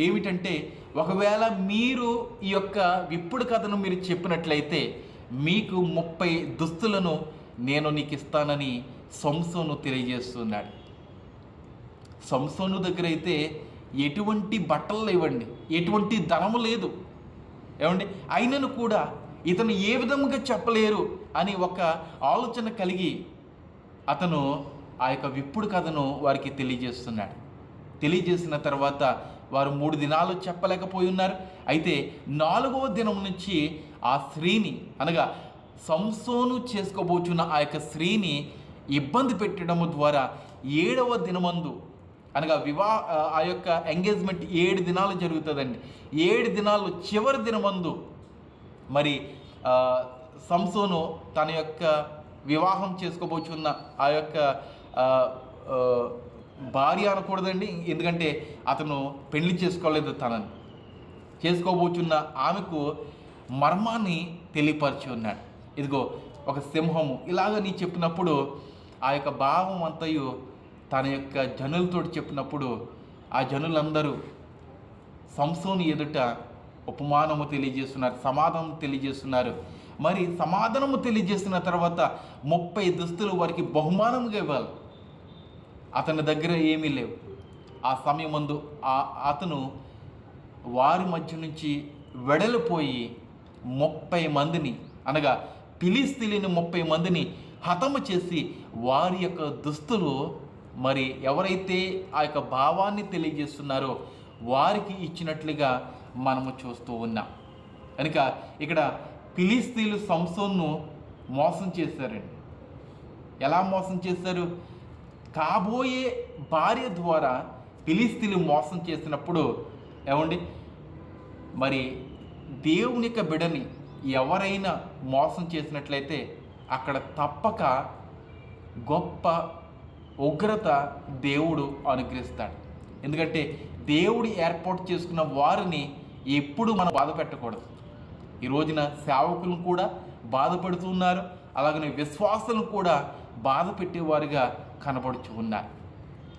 ఏమిటంటే, ఒకవేళ మీరు ఈ యొక్క విప్పుడు కథను మీరు చెప్పినట్లయితే మీకు 30 దుస్తులను నేను నీకు ఇస్తానని సంసోను తెలియజేస్తున్నాడు. సంసోను దగ్గర అయితే ఎటువంటి బట్టలు లేవండి, ఎటువంటి ధనము లేదు. ఏమండి, అయినను కూడా ఇతను ఏ విధంగా చెప్పలేరు అని ఒక ఆలోచన కలిగి అతను ఆ యొక్క విప్పుడు కథను వారికి తెలియజేస్తున్నాడు. తెలియజేసిన తర్వాత వారు 3 దినాలు చెప్పలేకపోయి ఉన్నారు. అయితే 4వ దినం నుంచి ఆ స్త్రీని, అనగా సంసోను చేసుకోబోచున్న ఆ యొక్క స్త్రీని ఇబ్బంది పెట్టడం ద్వారా 7వ దినమందు, అనగా ఆ యొక్క ఎంగేజ్మెంట్ 7 దినాలు జరుగుతుందండి. 7 దినాలు చివరి దినమందు మరి సంసోను తన యొక్క వివాహం చేసుకోబోచున్న ఆ యొక్క భార్య అనకూడదండి, ఎందుకంటే అతను పెళ్లి చేసుకోలేదు, తనని చేసుకోబోచున్న ఆమెకు మర్మాన్ని తెలియపరిచి ఉన్నాడు. ఇదిగో ఒక సింహము ఇలాగ నీ చెప్పినప్పుడు ఆ యొక్క భావం అంతయు తన యొక్క జనులతో చెప్పినప్పుడు ఆ జనులందరూ సంసోను ఎదుట ఉపమానము తెలియజేస్తున్నారు, సమాధానం తెలియజేస్తున్నారు. మరి సమాధానము తెలియజేసిన తర్వాత 30 దుస్తులు వారికి బహుమానంగా ఇవ్వాలి. అతని దగ్గర ఏమీ లేవు. ఆ సమయమందు అతను వారి మధ్య నుంచి వెడలిపోయి 30 మందిని, అనగా ఫిలిస్తీయులను 30 మందిని హతము చేసి వారి యొక్క దుస్తులు మరి ఎవరైతే ఆ యొక్క భావాన్ని తెలియజేస్తున్నారో వారికి ఇచ్చినట్లుగా మనము చూస్తూ ఉన్నాం. కనుక ఇక్కడ ఫిలిస్తీయులు సంసోన్ను మోసం చేశారండి. ఎలా మోసం చేశారు? కాబోయే భార్య ద్వారా ఫిలిస్తీయులు మోసం చేసినప్పుడు ఏమండి, మరి దేవుని యొక్క బిడ్డని ఎవరైనా మోసం చేసినట్లయితే అక్కడ తప్పక గొప్ప ఉగ్రత దేవుడు అనుగ్రహిస్తాడు. ఎందుకంటే దేవుడు ఏర్పాటు చేసుకున్న వారిని ఎప్పుడు మనం బాధ పెట్టకూడదు. ఈ రోజున సేవకులను కూడా బాధపడుతున్నారు, అలాగనే విశ్వాసులను కూడా బాధ పెట్టేవారుగా కనబడుచు ఉన్నారు.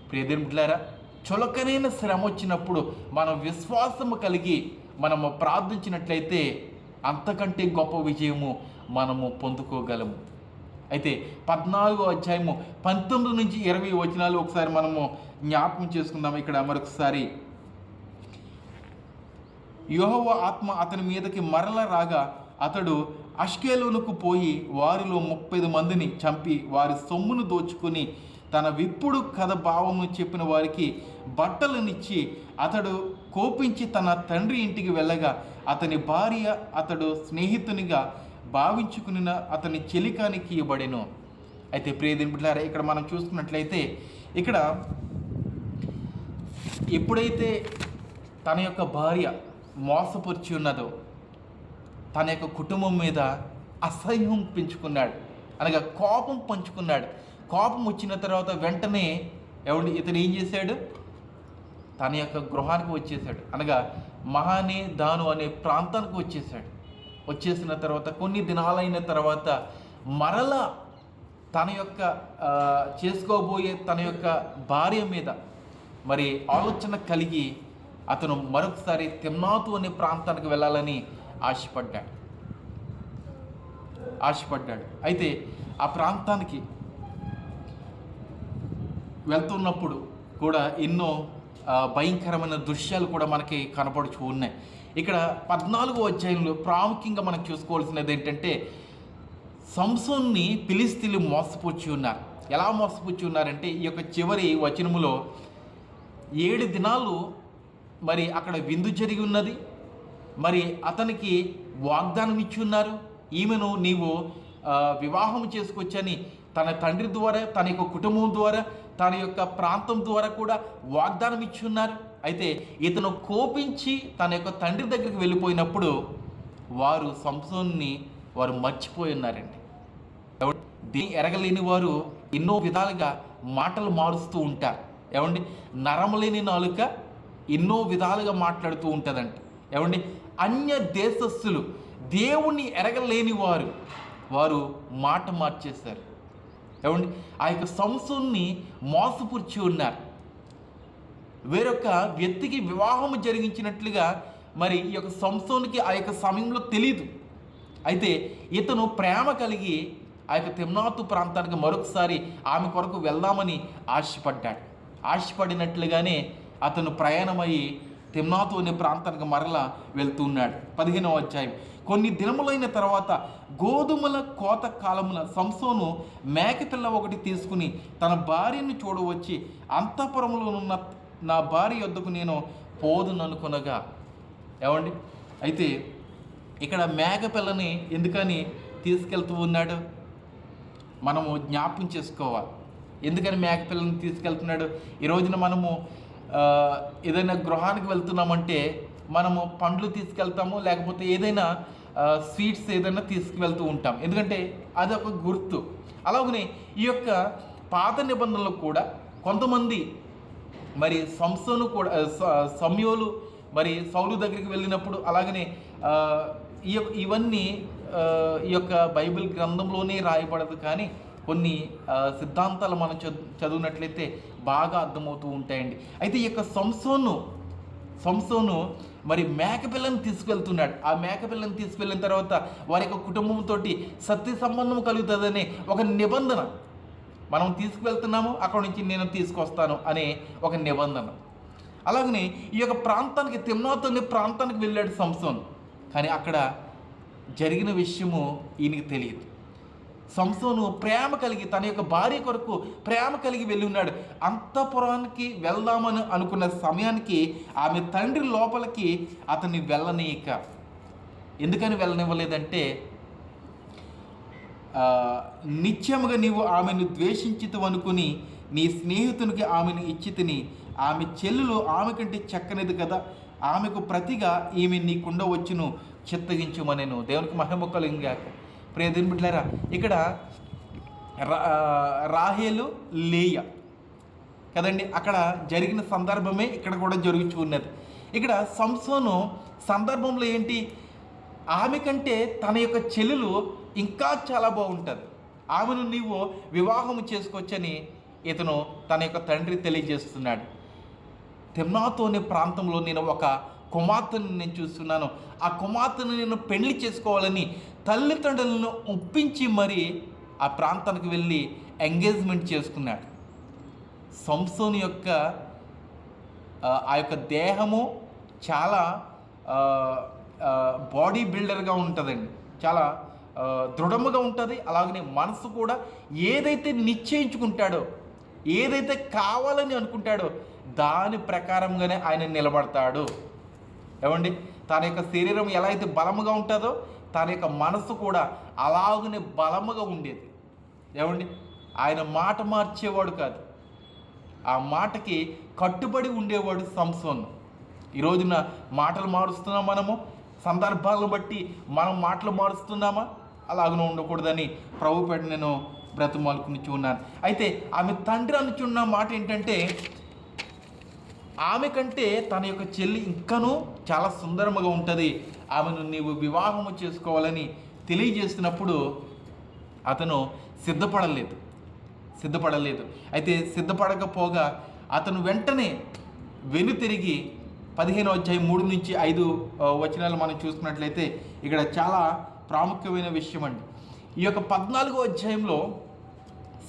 ప్రియదేవుని బిడ్డలారా, చులకనైన శ్రమ వచ్చినప్పుడు మనం విశ్వాసము కలిగి మనము ప్రార్థించినట్లయితే అంతకంటే గొప్ప విజయము మనము పొందుకోగలము. అయితే 14వ అధ్యాయము 19 నుంచి 20 వచనాలు ఒకసారి మనము జ్ఞాపకం చేసుకుందాం. ఇక్కడ మరొకసారి, యెహోవా ఆత్మ అతని మీదకి మరల రాగా అతడు అష్కెలోనుకు పోయి వారిలో 30 మందిని చంపి వారి సొమ్మును దోచుకుని తన విప్పుడు కథ భావము చెప్పిన వారికి బట్టలనిచ్చి అతడు కోపించి తన తండ్రి ఇంటికి వెళ్ళగా అతని భార్య అతడు స్నేహితునిగా భావించుకుని అతని చెలికానికి ఇవ్వబడెను. అయితే ప్రియదేవుని బిడ్డలారా, ఇక్కడ మనం చూసుకున్నట్లయితే ఇక్కడ ఎప్పుడైతే తన యొక్క భార్య మోసపరిచి ఉన్నదో తన యొక్క కుటుంబం మీద అసహ్యం పెంచుకున్నాడు, అనగా కోపం పంచుకున్నాడు. కోపం వచ్చిన తర్వాత వెంటనే ఇతను ఏం చేశాడు? తన యొక్క గృహానికి వచ్చేసాడు, అనగా మహానే దాను అనే ప్రాంతానికి వచ్చేసాడు. వచ్చేసిన తర్వాత కొన్ని దినాలైన తర్వాత మరలా తన యొక్క చేసుకోబోయే తన యొక్క భార్య మీద మరి ఆలోచన కలిగి అతను మరొకసారి తిమ్నాతు అనే ప్రాంతానికి వెళ్ళాలని ఆశపడ్డాడు. ఆశపడ్డాడు. అయితే ఆ ప్రాంతానికి వెళ్తున్నప్పుడు కూడా ఎన్నో భయంకరమైన దృశ్యాలు కూడా మనకి కనపడుచు ఉన్నాయి. ఇక్కడ 14వ అధ్యాయంలో ప్రాముఖ్యంగా మనం చూసుకోవాల్సినది ఏంటంటే, సంసోన్ని ఫిలిష్తీయులు మోసపుచ్చి ఉన్నారు. ఎలా మోసపుచ్చి ఉన్నారంటే, ఈ యొక్క చివరి వచనములో 7 దినాలు మరి అక్కడ విందు జరిగి ఉన్నది. మరి అతనికి వాగ్దానం ఇచ్చి ఉన్నారు, ఈమెను నీవు వివాహం చేసుకొచ్చని తన తండ్రి ద్వారా, తన యొక్క కుటుంబం ద్వారా, తన యొక్క ప్రాంతం ద్వారా కూడా వాగ్దానం ఇచ్చి ఉన్నారు. అయితే ఇతను కోపించి తన యొక్క తండ్రి దగ్గరికి వెళ్ళిపోయినప్పుడు వారు సంసోన్ని వారు మర్చిపోయి ఉన్నారండి. ఎరగలేని వారు ఎన్నో విధాలుగా మాటలు మారుస్తూ ఉంటారు. ఏమండి, నరమలేని నాలుక ఎన్నో విధాలుగా మాట్లాడుతూ ఉంటుందంట. ఏమండి, అన్య దేశస్థులు, దేవుణ్ణి ఎరగలేని వారు మాట మార్చేశారు. ఏమండి, ఆ యొక్క సంసోన్ని మోసపుచ్చి ఉన్నారు. వేరొక వ్యక్తికి వివాహం జరిగించినట్లుగా మరి ఈ యొక్క సంసోనికి ఆ యొక్క సమయంలో తెలియదు. అయితే ఇతను ప్రేమ కలిగి ఆ యొక్క తిమ్నాతు ప్రాంతానికి మరొకసారి ఆమె కొరకు వెళ్దామని ఆశపడినట్లుగానే అతను ప్రయాణమయ్యి తిమ్నాతు అనే ప్రాంతానికి మరలా వెళ్తున్నాడు. 15వ అధ్యాయం. కొన్ని దినములైన తర్వాత గోధుమల కోత కాలమున సంసోను మేకపిల్ల ఒకటి తీసుకుని తన భార్యను చూడవచ్చి, అంతఃపురంలో ఉన్న నా భార్య యొద్దకు నేను పోదుననుకొనగా. ఏమండి, అయితే ఇక్కడ మేకపిల్లని ఎందుకని తీసుకెళ్తూ ఉన్నాడు మనము జ్ఞాపకం చేసుకోవాలి. ఎందుకని మేకపిల్లని తీసుకెళ్తున్నాడు? ఈ రోజున మనము ఏదైనా గృహానికి వెళ్తున్నామంటే మనము పండ్లు తీసుకెళ్తాము, లేకపోతే ఏదైనా స్వీట్స్ ఏదైనా తీసుకువెళ్తూ ఉంటాం. ఎందుకంటే అది ఒక గుర్తు. అలాగనే ఈ యొక్క పాత నిబంధనలు కూడా కొంతమంది మరి సంసోను కూడా సమయోలు మరి సౌలు దగ్గరికి వెళ్ళినప్పుడు, అలాగనే ఇవన్నీ ఈ యొక్క బైబిల్ గ్రంథంలోనే రాయబడదు, కానీ కొన్ని సిద్ధాంతాలు మనం చదివినట్లయితే బాగా అర్థమవుతూ ఉంటాయండి. అయితే ఈ యొక్క సంసోను మరి మేకపిల్లని తీసుకెళ్తున్నాడు. ఆ మేకపిల్లని తీసుకెళ్ళిన తర్వాత వారి యొక్క కుటుంబంతో సత్య సంబంధం కలుగుతుందనే ఒక నిబంధన, మనం తీసుకువెళ్తున్నాము, అక్కడ నుంచి నేను తీసుకొస్తాను అనే ఒక నిబంధన. అలాగనే ఈ యొక్క ప్రాంతానికి, తిమ్నాతు అనే ప్రాంతానికి వెళ్ళాడు సంసోను. కానీ అక్కడ జరిగిన విషయము ఈయనకి తెలియదు. సంసోను ప్రేమ కలిగి, తన యొక్క భార్య కొరకు ప్రేమ కలిగి వెళ్ళి ఉన్నాడు. అంతఃపురానికి వెళ్దామని అనుకున్న సమయానికి ఆమె తండ్రి లోపలికి అతన్ని వెళ్ళనీయక. ఎందుకని వెళ్ళనివ్వలేదంటే, నిత్యముగా నీవు ఆమెను ద్వేషించితవనుకుని నీ స్నేహితునికి ఆమెను ఇచ్చితిని. ఆమె చెల్లెలు ఆమె కంటే చక్కనిది కదా, ఆమెకు ప్రతిగా ఈమె నీకుండా వచ్చును, చిత్తగించుమనెను. దేవునికి మహిమ కలుగుగాక. ప్రియ దేవుని బిడ్డలారా, ఇక్కడ రాహేలు లేయ కదండి, అక్కడ జరిగిన సందర్భమే ఇక్కడ కూడా జరుగుతూ ఉన్నది. ఇక్కడ సంసోను సందర్భంలో ఏంటి, ఆమె కంటే తన యొక్క చెల్లెలు ఇంకా చాలా బాగుంటుంది, ఆమెను నీవు వివాహం చేసుకోవచ్చని ఇతను తన యొక్క తండ్రి తెలియజేస్తున్నాడు. తిమ్నాతు అనే ప్రాంతంలో నేను ఒక కుమార్తెను నేను చూస్తున్నాను, ఆ కుమార్తెను నేను పెళ్లి చేసుకోవాలని తల్లిదండ్రులను ఒప్పించి మరి ఆ ప్రాంతానికి వెళ్ళి ఎంగేజ్మెంట్ చేసుకున్నాడు. సంసోను యొక్క ఆ యొక్క దేహము చాలా బాడీ బిల్డర్గా ఉంటుందండి, చాలా దృఢముగా ఉంటుంది. అలాగనే మనసు కూడా ఏదైతే నిశ్చయించుకుంటాడో, ఏదైతే కావాలని అనుకుంటాడో దాని ప్రకారంగానే ఆయన నిలబడతాడు. ఏమండి, తన యొక్క శరీరం ఎలా అయితే బలముగా ఉంటుందో తన యొక్క మనసు కూడా అలాగనే బలముగా ఉండేది. ఏమండి, ఆయన మాట మార్చేవాడు కాదు, ఆ మాటకి కట్టుబడి ఉండేవాడు సంసోను. ఈ రోజున మాటలు మారుస్తున్నాం, మనము సందర్భాలను బట్టి మనం మాటలు మారుస్తున్నామా? అలాగనే ఉండకూడదని ప్రభుపేట నేను బ్రతిమాలుకుని ఉన్నాను. అయితే ఆమె తండ్రి అనుచున్న మాట ఏంటంటే, ఆమె కంటే తన యొక్క చెల్లి ఇంకనూ చాలా సుందరముగా ఉంటుంది, ఆమెను నీవు వివాహము చేసుకోవాలని తెలియజేసినప్పుడు అతను సిద్ధపడలేదు. అయితే సిద్ధపడకపోగా అతను వెంటనే వెనుతిరిగి 15వ అధ్యాయం 3 నుంచి 5 వచనాలు మనం చూసుకున్నట్లయితే ఇక్కడ చాలా ప్రాముఖ్యమైన విషయం అండి. ఈ యొక్క 14వ అధ్యాయంలో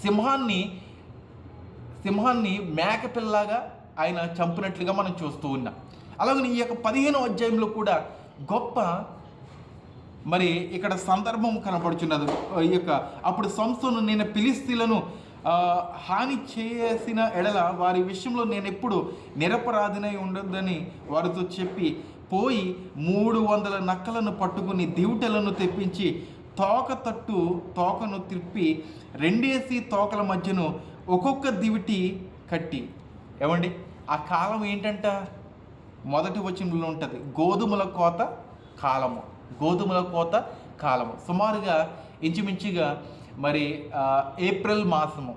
సింహాన్ని మేకపిల్లలాగా ఆయన చంపినట్లుగా మనం చూస్తూ ఉన్నాం. అలాగే ఈ యొక్క 15వ అధ్యాయంలో కూడా గొప్ప మరి ఇక్కడ సందర్భం కనపడుచున్నది. ఈ యొక్క అప్పుడు సంసోను, నేను ఫిలిష్తీయులను హాని చేసిన ఎడల వారి విషయంలో నేను ఎప్పుడు నిరపరాధినై ఉండొద్దని వారితో చెప్పి పోయి 300 నక్కలను పట్టుకుని దివిటలను తెప్పించి తోకను తిప్పి 2 తోకల మధ్యను ఒక్కొక్క దివిటి కట్టి. ఏమండి ఆ కాలం ఏంటంట? మొదటి వచనంలో ఉంటుంది, గోధుమల కోత కాలము. సుమారుగా ఇంచుమించుగా మరి ఏప్రిల్ మాసము,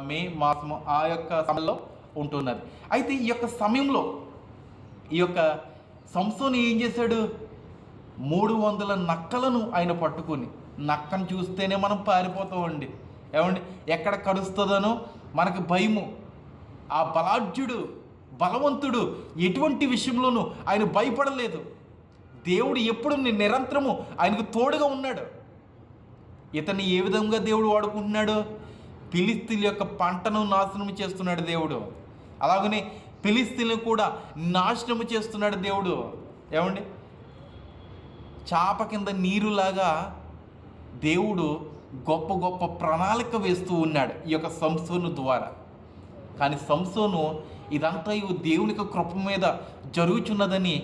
మే మాసము ఆ యొక్క సమయంలో ఉంటున్నది. అయితే ఈ యొక్క సమయంలో ఈ యొక్క సంసోను ఏం చేశాడు? 300 నక్కలను ఆయన పట్టుకొని, నక్కను చూస్తేనే మనం పారిపోతామండి. ఏమండి ఎక్కడ కరుస్తుందనో మనకు భయము. ఆ బలవంతుడు ఎటువంటి విషయంలోనూ ఆయన భయపడలేదు. దేవుడు ఎప్పుడు నిరంతరము ఆయనకు తోడుగా ఉన్నాడు. ఇతన్ని ఏ విధంగా దేవుడు వాడుకుంటున్నాడు? ఫిలిష్తీయుల యొక్క పంటను నాశనం చేస్తున్నాడు దేవుడు. అలాగనే ఫిలిష్తీయులను కూడా నాశనం చేస్తున్నాడు దేవుడు. ఏమండి చాప కింద నీరులాగా దేవుడు గొప్ప ప్రణాళిక వేస్తూ ఉన్నాడు ఈ యొక్క సంసోను ద్వారా. కానీ సంసోను ఇదంతా దేవుని యొక్క కృప మీద జరుగుతున్నదని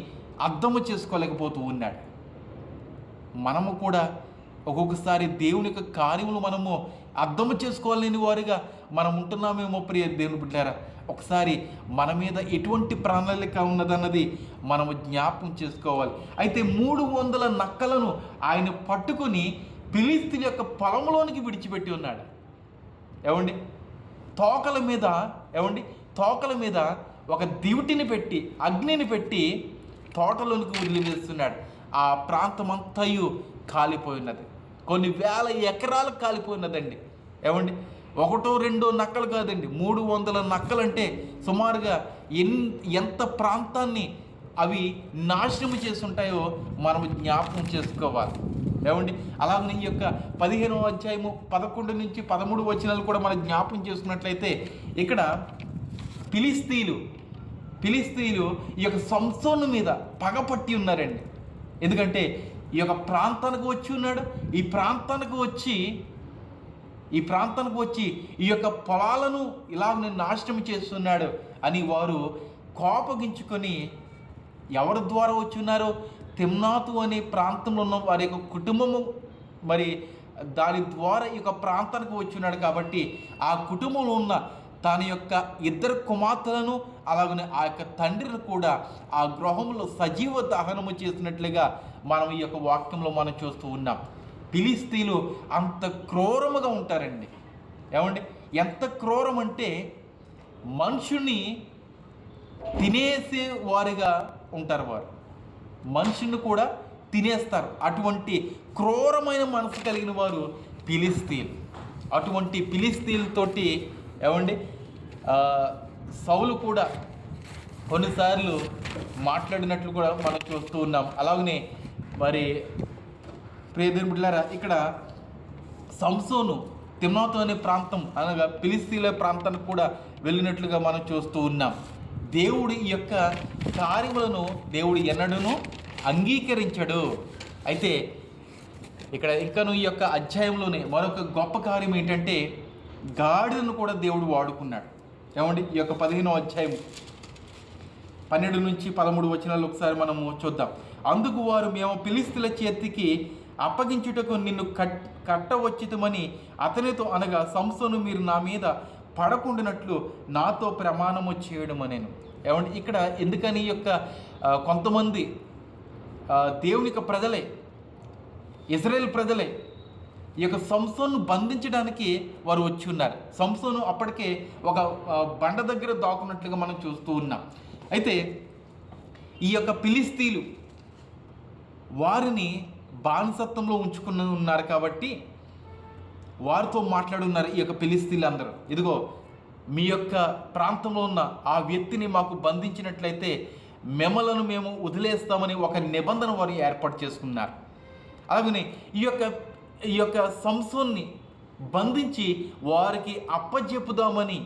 అర్థము చేసుకోలేకపోతూ ఉన్నాడు. మనము కూడా ఒక్కొక్కసారి దేవుని యొక్క కార్యములు మనము అర్థము చేసుకోలేని వారిగా మనం ఉంటున్నామేమో. ప్రియ దేవుని బిడ్డలారా, ఒకసారి మన మీద ఎటువంటి ప్రణాళిక ఉన్నదన్నది మనము జ్ఞాపకం చేసుకోవాలి. అయితే 300 నక్కలను ఆయన పట్టుకుని ఫిలిష్తీయుల యొక్క పొలంలోనికి విడిచిపెట్టి ఉన్నాడు. ఏమండి తోకల మీద ఒక దివిటిని పెట్టి, అగ్నిని పెట్టి తోటలోనికి వదిలివేస్తున్నాడు. ఆ ప్రాంతమంతయు కాలిపోయినది. కొన్ని వేల ఎకరాలు కాలిపోయినదండి. ఏమండి 1-2 నక్కలు కాదండి, 300 నక్కలంటే సుమారుగా ఎంత ప్రాంతాన్ని అవి నాశనం చేస్తుంటాయో మనం జ్ఞాపకం చేసుకోవాలి. ఏమండి అలాగే ఈ యొక్క 15వ అధ్యాయము 11 నుంచి 13 వచనాలు కూడా మనం జ్ఞాపకం చేసుకున్నట్లయితే ఇక్కడ ఫిలిష్తీయులు ఈ యొక్క సంసోను మీద పగపట్టి ఉన్నారండి. ఎందుకంటే ఈ యొక్క ప్రాంతానికి వచ్చి ఉన్నాడు. ఈ ప్రాంతానికి వచ్చి ఈ యొక్క పొలాలను ఇలాగ నాశనం చేస్తున్నాడు అని వారు కోపగించుకొని ఎవరి ద్వారా వచ్చి ఉన్నారో తిమ్నాతు అనే ప్రాంతంలో ఉన్న వారి యొక్క కుటుంబము మరి దాని ద్వారా ఈ యొక్క ప్రాంతానికి వచ్చి ఉన్నాడు. కాబట్టి ఆ కుటుంబంలో ఉన్న తన యొక్క 2 కుమార్తెలను అలాగనే ఆ యొక్క తండ్రిని కూడా ఆ గృహంలో సజీవ దహనము చేసినట్లుగా మనం ఈ యొక్క వాక్యంలో మనం చూస్తూ ఉన్నాం. ఫిలిష్తీయులు అంత క్రూరముగా ఉంటారండి. ఏమండి ఎంత క్రూరం అంటే మనుషుని తినేసే వారిగా ఉంటారు. వారు మనుషుని కూడా తినేస్తారు. అటువంటి క్రూరమైన మనసు కలిగిన వారు ఫిలిష్తీయులు. అటువంటి ఫిలిష్తీయులతోటి ఏమండి సౌలు కూడా కొన్నిసార్లు మాట్లాడినట్లు కూడా మనం చూస్తూ ఉన్నాం. అలాగనే మరి ప్రియదేవుని బిడ్డలారా, ఇక్కడ సంసోను తిమ్నాతు అనే ప్రాంతం అనగా ఫిలిష్తీయుల ప్రాంతానికి కూడా వెళ్ళినట్లుగా మనం చూస్తూ ఉన్నాం. దేవుడు ఈ యొక్క కార్యములను దేవుడు ఎన్నడూను అంగీకరించడు. అయితే ఇక్కడ ఇంకను ఈ యొక్క అధ్యాయంలోనే మరొక గొప్ప కార్యం ఏంటంటే గాడిదను కూడా దేవుడు వాడుకున్నాడు. ఏమండి ఈ యొక్క 15వ అధ్యాయం 12 నుంచి 13 వచనాలు ఒకసారి మనము చూద్దాం. అందుకు వారు, మేము ఫిలిష్తీయుల చేతికి అప్పగించుటకు నిన్ను కట్టవచ్చితమని అతనితో అనగా, సంసోను మీరు నా మీద పడకుండానట్లు నాతో ప్రమాణము చేయడం అనేను. ఏమండి ఇక్కడ ఎందుకని ఈ యొక్క కొంతమంది దేవుని యొక్క ప్రజలే, ఇశ్రాయేల్ ప్రజలే ఈ యొక్క సంసోను బంధించడానికి వారు వచ్చి ఉన్నారు. సంసోను అప్పటికే ఒక బండ దగ్గర దాక్కున్నట్లుగా మనం చూస్తూ ఉన్నాం. అయితే ఈ యొక్క ఫిలిష్తీయులు వారిని బానిసత్వంలో ఉంచుకుని ఉన్నారు కాబట్టి వారితో మాట్లాడున్నారు ఈ యొక్క ఫిలిష్తీయులు అందరూ. ఇదిగో మీ యొక్క ప్రాంతంలో ఉన్న ఆ వ్యక్తిని మాకు బంధించినట్లయితే మిమ్మలను మేము వదిలేస్తామని ఒక నిబంధన వారు ఏర్పాటు చేసుకున్నారు. అలాగనే ఈ యొక్క సంసోన్ని బంధించి వారికి అప్పజెప్పుదామని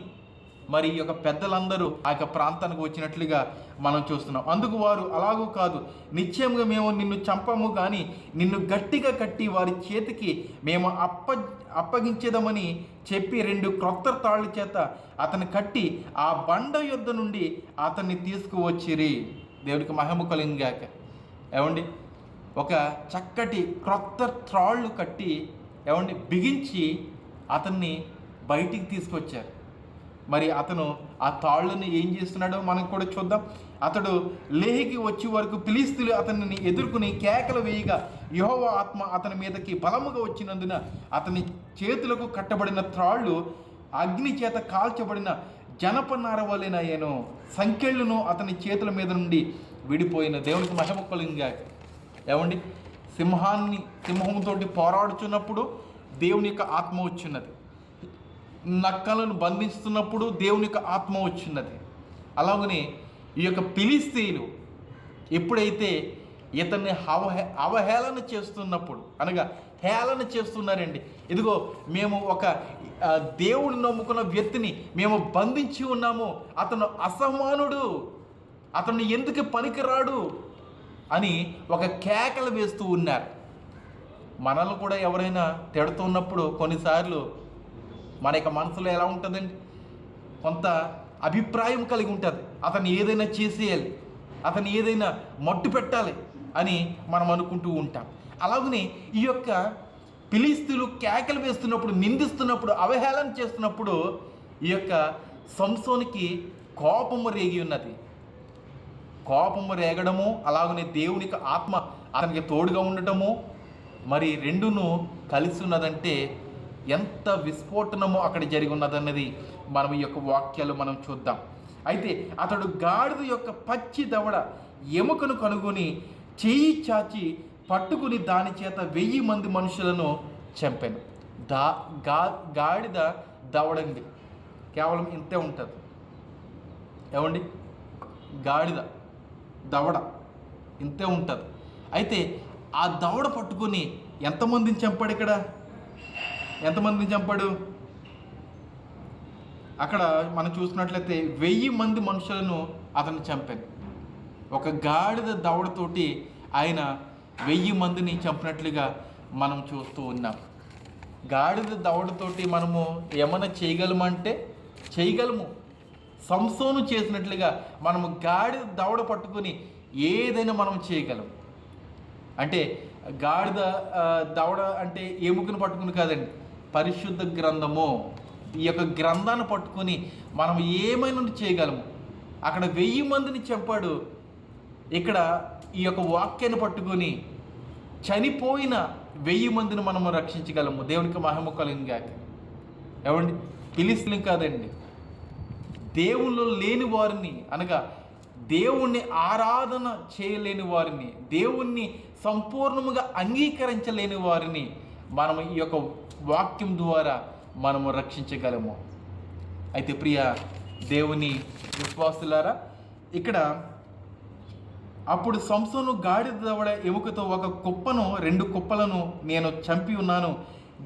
మరి ఈ యొక్క పెద్దలందరూ ఆ యొక్క ప్రాంతానికి వచ్చినట్లుగా మనం చూస్తున్నాం. అందుకు వారు అలాగూ కాదు, నిశ్చయంగా మేము నిన్ను చంపము, కానీ నిన్ను గట్టిగా కట్టి వారి చేతికి మేము అప్పగించేదామని చెప్పి 2 క్రొత్త తాళ్ళ చేత అతన్ని కట్టి ఆ బండ యొద్ద నుండి అతన్ని తీసుకువచ్చిరి. దేవుడికి మహిమ కలుగుగాక. ఏమండి, ఒక చక్కటి క్రొత్త త్రాళ్ళు కట్టి బిగించి అతన్ని బయటికి తీసుకొచ్చారు. మరి అతను ఆ తాళ్ళని ఏం చేస్తున్నాడో మనం కూడా చూద్దాం. అతడు లేహికి వచ్చే వరకు ఫిలిష్తీయులు అతనిని ఎదుర్కొని కేకలు వేయగా యెహోవా ఆత్మ అతని మీదకి బలముగా వచ్చినందున అతని చేతులకు కట్టబడిన త్రాళ్ళు అగ్ని చేత కాల్చబడిన జనపనార వలెనయ్యెను. సంకెళ్ళును అతని చేతుల మీద నుండి విడిపోయిన. దేవునికి మహిమ కలుగుగాక. ఏమండి, సింహంతో పోరాడుచున్నప్పుడు దేవుని యొక్క ఆత్మ వచ్చినది. నక్కలను బంధిస్తున్నప్పుడు దేవుని యొక్క ఆత్మ వచ్చినది. అలాగనే ఈ యొక్క ఫిలిష్తీయులు ఎప్పుడైతే ఇతన్ని అవహేళన చేస్తున్నప్పుడు, అనగా హేళన చేస్తున్నారండి. ఇదిగో మేము ఒక దేవుడిని నమ్ముకున్న వ్యక్తిని మేము బంధించి ఉన్నాము, అతను అసమానుడు, అతను ఎందుకు పనికిరాడు అని ఒక కేకలు వేస్తూ ఉన్నారు. మనల్ని కూడా ఎవరైనా తిడుతున్నప్పుడు కొన్నిసార్లు మన యొక్క మనసులో ఎలా ఉంటుందండి, కొంత అభిప్రాయం కలిగి ఉంటుంది. అతను ఏదైనా చేసేయాలి, అతను ఏదైనా మట్టు పెట్టాలి అని మనం అనుకుంటూ ఉంటాం. అలాగనే ఈ యొక్క ఫిలిష్తీయులు కేకలు వేస్తున్నప్పుడు, నిందిస్తున్నప్పుడు, అవహేళన చేస్తున్నప్పుడు ఈ యొక్క సంసోనికి కోపము రేగి ఉన్నది. కోపము రేగడము, అలాగనే దేవునికి ఆత్మ అతనికి తోడుగా ఉండటము, మరి రెండును కలిసి ఉన్నదంటే ఎంత విస్ఫోటనము అక్కడ జరిగి ఉన్నదన్నది మనం ఈ యొక్క వాక్యాలు మనం చూద్దాం. అయితే అతడు గాడిద యొక్క పచ్చి దవడ ఎముకను కనుగొని చెయ్యి చాచి పట్టుకుని దాని చేత 1000 మంది మనుషులను చంపాను. గాడిద దవడండి కేవలం ఇంతే ఉంటుంది. ఏమండి, గాడిద దవడ ఇంతే ఉంటుంది. అయితే ఆ దవడ పట్టుకుని ఎంతమందిని చంపాడు? ఇక్కడ ఎంతమందిని చంపాడు? అక్కడ మనం చూసినట్లయితే 1000 మంది మనుషులను అతను చంపాడు. ఒక గాడిద దవడతోటి ఆయన 1000 మందిని చంపినట్లుగా మనం చూస్తూ ఉన్నాం. గాడిద దవడతోటి మనము ఏమైనా చేయగలమంటే చేయగలము. సంసోను చేసినట్లుగా మనము గాడిద దవడ పట్టుకొని ఏదైనా మనం చేయగలం. అంటే గాడిద దవడ అంటే ఎముకను పట్టుకుని కాదండి, పరిశుద్ధ గ్రంథము, ఈ యొక్క గ్రంథాన్ని పట్టుకొని మనం ఏమైనా చేయగలము. అక్కడ 1000 మందిని చంపాడు. ఇక్కడ ఈ యొక్క వాక్యాన్ని పట్టుకొని చనిపోయిన 1000 మందిని మనము రక్షించగలము. దేవునికి మహిమ కలుగుగాక. ఏమండి, ఫిలిష్తీయులు కాదండి, దేవుళ్ళు లేని వారిని, అనగా దేవుణ్ణి ఆరాధన చేయలేని వారిని, దేవుణ్ణి సంపూర్ణముగా అంగీకరించలేని వారిని మనము ఈ యొక్క వాక్యం ద్వారా మనము రక్షించగలము. అయితే ప్రియ దేవుని విశ్వాసులారా, ఇక్కడ అప్పుడు సంసోను గాడిద దవడ ఎముకతో ఒక కుప్పను 2 కుప్పలను నేను చంపి ఉన్నాను.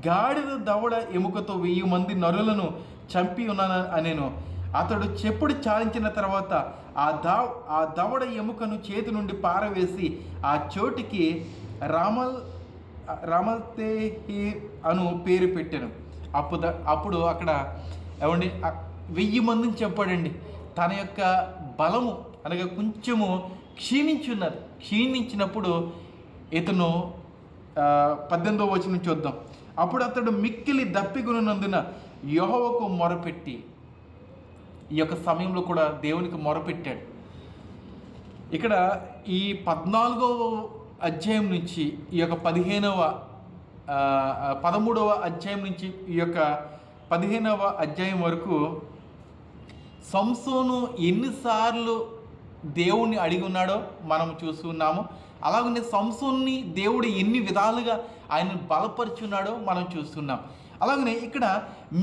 గాడిద దవడ ఎముకతో 1000 మంది నరులను చంపి ఉన్నాను అనేను. అతడు చెప్పుడు చాలించిన తర్వాత ఆ దవడ ఎముకను చేతి నుండి పారవేసి ఆ చోటికి రామల్తేహి అను పేరు పెట్టాను. అప్పుడు అక్కడ ఏమండి 1000 మందిని చెప్పాడండి. తన యొక్క బలము అనగా కొంచెము క్షీణించినప్పుడు ఇతను 18వ వచనం చూద్దాం. అప్పుడు అతడు మిక్కిలి దప్పికొనినందున యెహోవాకు మొరపెట్టి, ఈ యొక్క సమయంలో కూడా దేవునికి మొరపెట్టాడు. ఇక్కడ ఈ 14వ అధ్యాయం నుంచి ఈ యొక్క 13వ అధ్యాయం నుంచి ఈ యొక్క 15వ అధ్యాయం వరకు సంసోను ఎన్నిసార్లు దేవుణ్ణి అడిగి ఉన్నాడో మనం చూస్తున్నాము. అలాగనే సంసోన్ని దేవుడు ఎన్ని విధాలుగా ఆయన బలపరుచున్నాడో మనం చూస్తున్నాం. అలాగనే ఇక్కడ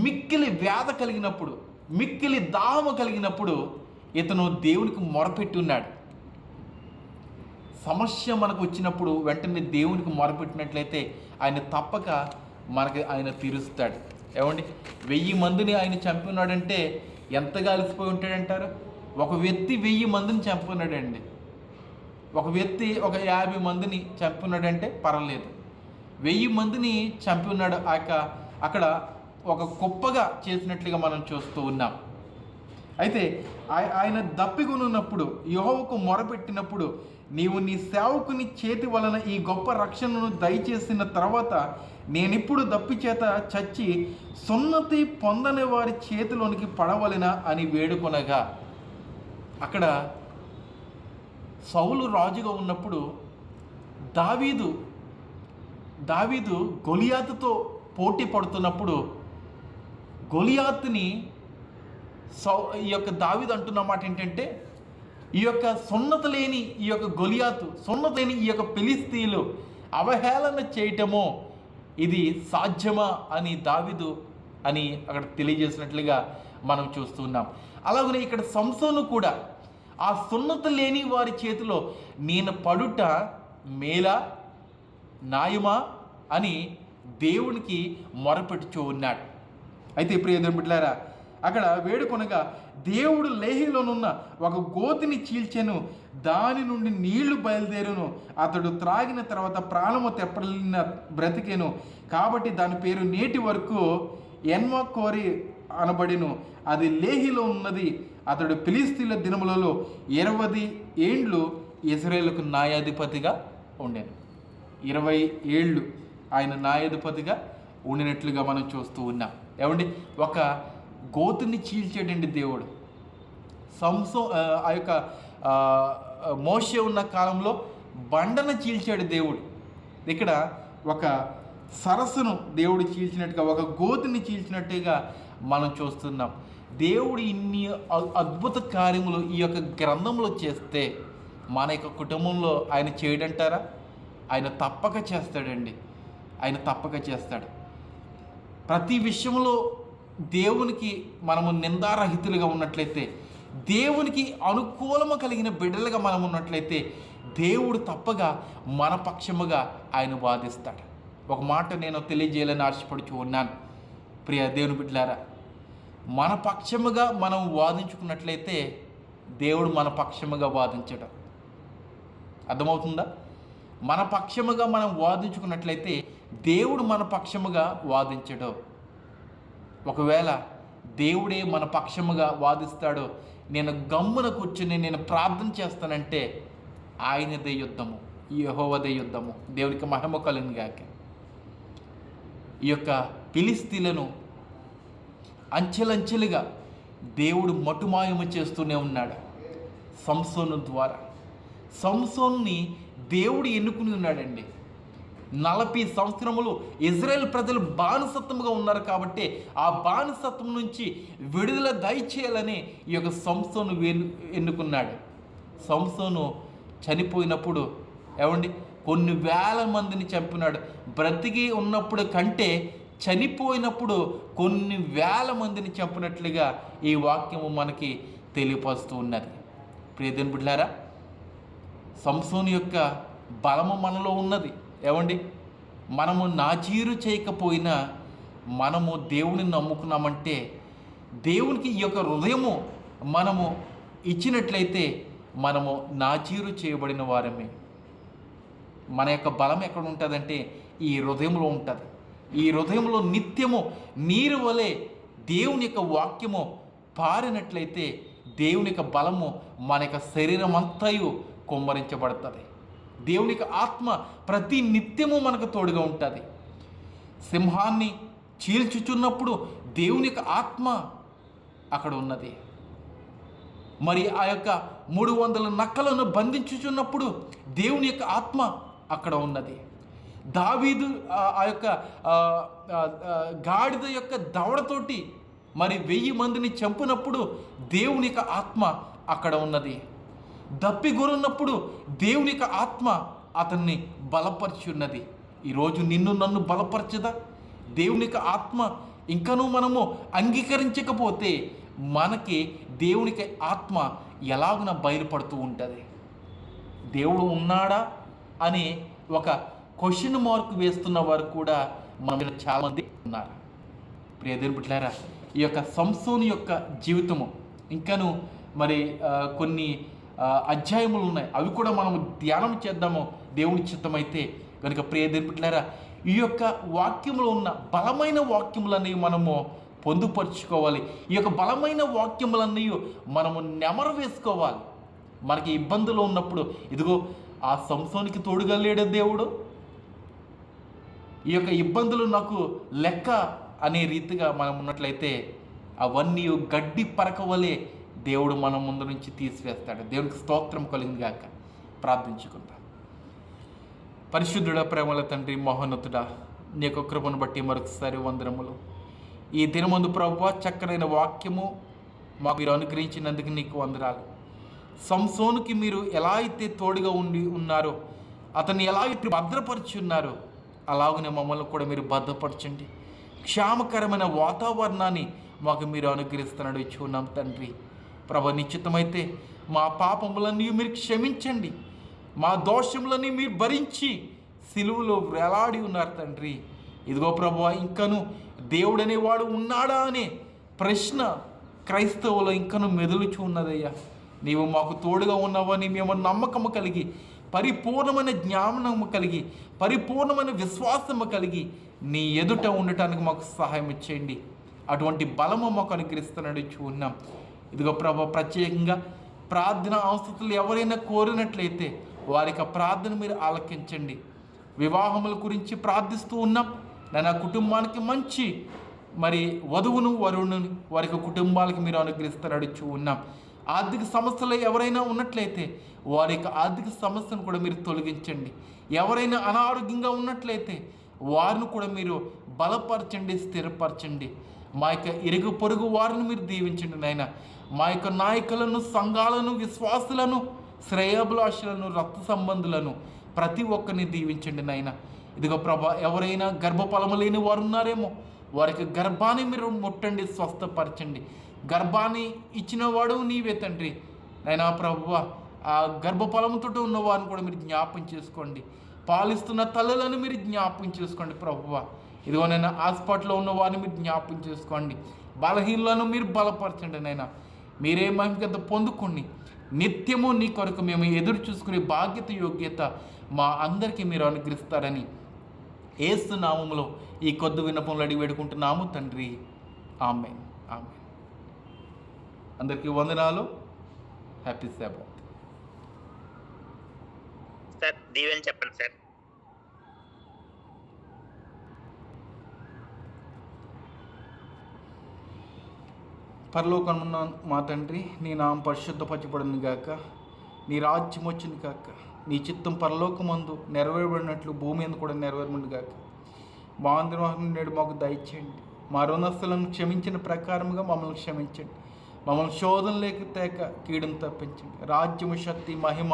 మిక్కిలి వ్యాధ కలిగినప్పుడు, మిక్కిలి దాహము కలిగినప్పుడు ఇతను దేవునికి మొరపెట్టి ఉన్నాడు. సమస్య మనకు వచ్చినప్పుడు వెంటనే దేవునికి మొరపెట్టినట్లయితే ఆయన తప్పక మనకి ఆయన తీరుస్తాడు. ఏమండి, 1000 మందిని ఆయన చంపున్నాడంటే ఎంతగా అలసిపోయి ఉంటాడంటారు? ఒక వ్యక్తి 1000 మందిని చంపున్నాడండి. ఒక వ్యక్తి ఒక 50 మందిని చంపున్నాడంటే పర్వాలేదు, 1000 మందిని చంపి ఉన్నాడు. అక్కడ ఒక గొప్పగా చేసినట్లుగా మనం చూస్తూ ఉన్నాం. అయితే ఆయన దప్పికొనున్నప్పుడు యెహోవాకు మొరపెట్టినప్పుడు, నీవు నీ సేవకుని చేతి వలన ఈ గొప్ప రక్షణను దయచేసిన తర్వాత నేనిప్పుడు దప్పి చేత చచ్చి సున్నతి పొందని వారి చేతిలోనికి పడవలెనా అని వేడుకొనగా, అక్కడ సౌలు రాజుగా ఉన్నప్పుడు దావీదు గొలియాతుతో పోటీ పడుతున్నప్పుడు గొలియాతుని ఈ యొక్క దావీదు అంటున్న మాట ఏంటంటే, ఈ యొక్క సున్నత లేని ఈ యొక్క గొలియాతు, సున్నత లేని ఈ యొక్క ఫిలిస్తీయులు అవహేళన చేయటమో ఇది సాధ్యమా అని దావీదు అని అక్కడ తెలియజేసినట్లుగా మనం చూస్తున్నాం. అలాగనే ఇక్కడ సంసోను కూడా ఆ సున్నత లేని వారి చేతిలో నేను పడుట మేలా న్యాయమా అని దేవునికి మొరపెట్టుచూ ఉన్నాడు. అయితే ప్రియదేవుని బిడ్డలారా, అక్కడ వేడుకొనగా దేవుడు లేహిలోనున్న ఒక గోతిని చీల్చెను, దాని నుండి నీళ్లు బయలుదేరును, అతడు త్రాగిన తర్వాత ప్రాణము తెప్పలిన బ్రతికెను, కాబట్టి దాని పేరు నేటి వరకు ఎన్మకోరి అనబడిను. అది లేహిలో ఉన్నది. అతడు ఫిలిస్తీన్ల దినములలో 20 ఏండ్లు ఇశ్రాయేలుకు న్యాయాధిపతిగా ఉండెను. 20 ఏళ్ళు ఆయన న్యాయాధిపతిగా ఉండినట్లుగా మనం చూస్తూ ఉన్నాం. ఏమండి, ఒక గోతుని చీల్చాడండి దేవుడు. ఆ యొక్క మోషే ఉన్న కాలంలో బండను చీల్చాడు దేవుడు. ఇక్కడ ఒక సరస్సును దేవుడు చీల్చినట్టుగా, ఒక గోతుని చీల్చినట్టుగా మనం చూస్తున్నాం. దేవుడు ఇన్ని అద్భుత కార్యములు ఈ యొక్క గ్రంథంలో చేస్తే మన యొక్క కుటుంబంలో ఆయన చేయడంటారా? ఆయన తప్పక చేస్తాడండి. ఆయన తప్పక చేస్తాడు. ప్రతి విషయంలో దేవునికి మనము నిందారహితులుగా ఉన్నట్లయితే, దేవునికి అనుకూలము కలిగిన బిడ్డలుగా మనం ఉన్నట్లయితే దేవుడు తప్పగా మన పక్షముగా ఆయన వాదిస్తాడు. ఒక మాట నేను తెలియజేయాలని ఆశపడుచు ఉన్నాను. ప్రియ దేవుని బిడ్డలారా, మన పక్షముగా మనం వాదించుకున్నట్లయితే దేవుడు మన పక్షముగా వాదించడం అర్థమవుతుందా? మన పక్షముగా మనం వాదించుకున్నట్లయితే దేవుడు మన పక్షముగా వాదించడం. ఒకవేళ దేవుడే మన పక్షముగా వాదిస్తాడో, నేను గమ్మున కూర్చుని నేను ప్రార్థన చేస్తానంటే ఆయనదే యుద్ధము, యెహోవాదే యుద్ధము. దేవునికి మహిమ కలుగును గాక. ఈ యొక్క ఫిలిస్తీయులను అంచెలంచెలుగా దేవుడు మటుమాయము చేస్తూనే ఉన్నాడు సంసోను ద్వారా. సంసోన్ని దేవుడు ఎన్నుకుని ఉన్నాడండి. 40 సంవత్సరములు ఇజ్రాయెల్ ప్రజలు బానిసత్వముగా ఉన్నారు కాబట్టి ఆ బానిసత్వం నుంచి విడుదల దయచేయాలని ఈ యొక్క సంసోను ఎన్నుకున్నాడు. సంసోను చనిపోయినప్పుడు ఏమండి కొన్ని వేల మందిని చంపినాడు. బ్రతికి ఉన్నప్పుడు కంటే చనిపోయినప్పుడు కొన్ని వేల మందిని చంపినట్లుగా ఈ వాక్యము మనకి తెలియపరుస్తూ ఉన్నది. ప్రియదేవుని బిడ్డలారా, సంసోను యొక్క బలము మనలో ఉన్నది. ఏమండి, మనము నాజీరు చేయకపోయినా మనము దేవుని నమ్ముకున్నామంటే, దేవునికి ఈ యొక్క హృదయము మనము ఇచ్చినట్లయితే మనము నాజీరు చేయబడిన వారమే. మన యొక్క బలం ఎక్కడ ఉంటుందంటే ఈ హృదయంలో ఉంటుంది. ఈ హృదయంలో నిత్యము నీరు వలె దేవుని యొక్క వాక్యము పారినట్లయితే దేవుని యొక్క బలము మన యొక్క శరీరం అంతయు కుమ్మరించబడుతుంది. దేవుని యొక్క ఆత్మ ప్రతి నిత్యము మనకు తోడుగా ఉంటుంది. సింహాన్ని చీల్చుచున్నప్పుడు దేవుని యొక్క ఆత్మ అక్కడ ఉన్నది. మరి ఆ యొక్క 300 నక్కలను బంధించుచున్నప్పుడు దేవుని యొక్క ఆత్మ అక్కడ ఉన్నది. దావీదు ఆ యొక్క గాడిద యొక్క దవడతోటి మరి 1000 మందిని చంపినప్పుడు దేవుని యొక్క ఆత్మ అక్కడ ఉన్నది. దప్పిగొరున్నప్పుడు దేవుని యొక్క ఆత్మ అతన్ని బలపరిచి ఉన్నది. ఈరోజు నిన్ను నన్ను బలపరచదా దేవుని యొక్క ఆత్మ? ఇంకనూ మనము అంగీకరించకపోతే మనకి దేవునికి ఆత్మ ఎలాగున బయలుపడుతూ ఉంటుంది. దేవుడు ఉన్నాడా అని ఒక క్వశ్చన్ మార్క్ వేస్తున్న వారు కూడా మన మీద చాలామంది ఉన్నారు. ప్రియ దేవుని బిడ్డలారా, ఈ యొక్క సంసోను యొక్క జీవితము ఇంకను మరి కొన్ని అధ్యాయములు ఉన్నాయి, అవి కూడా మనము ధ్యానం చేద్దాము దేవుని చిత్తమైతే కనుక. ప్రియ దేవుని బిడ్డలారా, ఈ యొక్క వాక్యములో ఉన్న బలమైన వాక్యములన్నీ మనము పొందుపరుచుకోవాలి. ఈ యొక్క బలమైన వాక్యములన్నీ మనము నెమరు వేసుకోవాలి. మనకి ఇబ్బందులు ఉన్నప్పుడు ఇదిగో ఆ సంసోనికి తోడుగా లేడు దేవుడు, ఈ యొక్క ఇబ్బందులు నాకు లెక్క అనే రీతిగా మనం ఉన్నట్లయితే అవన్నీ గడ్డి పరకవలే దేవుడు మన ముందు నుంచి తీసివేస్తాడు. దేవునికి స్తోత్రం కలిగింది గాక. ప్రార్థించుకుందాం. పరిశుద్ధుడా, ప్రేమల తండ్రి, మహోన్నతుడా, నీ యొక్క కృపను బట్టి మరొకసారి వందనములు. ఈ దినమందు ప్రభువా చక్కనైన వాక్యము మాకు మీరు అనుగ్రహించినందుకు నీకు వందనాలు. సంసోనుకి మీరు ఎలా అయితే తోడుగా ఉన్నారో, అతన్ని ఎలా అయితే భద్రపరిచి ఉన్నారో, అలాగనే మమ్మల్ని కూడా మీరు భద్రపరచండి. క్షేమకరమైన వాతావరణాన్ని మాకు మీరు అనుగ్రహిస్తున్నాడు ఇచ్చుకున్నాం తండ్రి. ప్రభు, నిశ్చితమైతే మా పాపములన్నీ మీరు క్షమించండి, మా దోషములన్నీ మీరు భరించి సిలువలో వేలాడి ఉన్నారు తండ్రి. ఇదిగో ప్రభువా, ఇంకను దేవుడనేవాడు ఉన్నాడా అనే ప్రశ్న క్రైస్తవులు ఇంకను మెదులుచు ఉన్నదయ్యా. నీవు మాకు తోడుగా ఉన్నావని మేము నమ్మకము కలిగి, పరిపూర్ణమైన జ్ఞానము కలిగి, పరిపూర్ణమైన విశ్వాసము కలిగి నీ ఎదుట ఉండటానికి మాకు సహాయం చేయండి. అటువంటి బలము మాకు అనుగ్రహిస్తున్నాడు చూన్నాం. ఇదిగో ప్రభు, ప్రత్యేకంగా ప్రార్థన అవసరాలు ఎవరైనా కోరినట్లయితే వారికి ప్రార్థన మీరు ఆలకించండి. వివాహముల గురించి ప్రార్థిస్తూ ఉన్నాం. నా కుటుంబానికి మంచి మరి వధువును వరుణుని వారికి కుటుంబాలకి మీరు అనుగ్రహిస్తారడుచు ఉన్నాం. ఆర్థిక సమస్యలు ఎవరైనా ఉన్నట్లయితే వారి యొక్క ఆర్థిక సమస్యను కూడా మీరు తొలగించండి. ఎవరైనా అనారోగ్యంగా ఉన్నట్లయితే వారిని కూడా మీరు బలపరచండి, స్థిరపరచండి. మా యొక్క ఇరుగు పొరుగు వారిని మీరు దీవించండి నాయన. మా యొక్క నాయకులను, సంఘాలను, విశ్వాసులను, శ్రేయోభిలాషులను, రక్త సంబంధులను ప్రతి ఒక్కరిని దీవించండి నాయన. ఇదిగో ప్రభా, ఎవరైనా గర్భఫలము లేని వారు ఉన్నారేమో వారికి గర్భాన్ని మీరు ముట్టండి, స్వస్థపరచండి. గర్భాన్ని ఇచ్చిన వాడు నీవే తండ్రి నైనా ప్రభువ. ఆ గర్భఫలముతో ఉన్న వారిని కూడా మీరు జ్ఞాపం చేసుకోండి. పాలిస్తున్న తల్లులను మీరు జ్ఞాపం చేసుకోండి ప్రభువ. ఇదిగో నైనా హాస్పిటల్లో ఉన్న వారిని మీరు జ్ఞాపం చేసుకోండి. బలహీనలను మీరు బలపరచండి నైనా. మీరే మహిమ పొందుకోండి. నిత్యము నీ కొరకు మేము ఎదురు చూసుకునే బాధ్యత, యోగ్యత మా అందరికీ మీరు అనుగ్రహిస్తారని యేసు నామములో ఈ కొద్ది విన్నపంలో అడిగి వేడుకుంటున్నాము తండ్రి. ఆమేన్, ఆమేన్. అందరికీ వందనాలు. Happy Sabbath. సార్ దీవెన చెప్పండి సార్. పరలోకమున్న మా తండ్రి, నీ నామం పరిశుద్ధపరచబడును గాక. నీ రాజ్యం వచ్చింది కాక. నీ చిత్తం పరలోకమందు నెరవేరబడినట్లు భూమి మీద కూడా నెరవేరబడి గాక. మా అందరం నేడు మాకు దయచేయండి. మా రుణస్తులను క్షమించిన ప్రకారముగా మమ్మల్ని క్షమించండి. మమ్మల్ని శోధనలోకి తేక కీడును తప్పించండి. రాజ్యము, శక్తి, మహిమ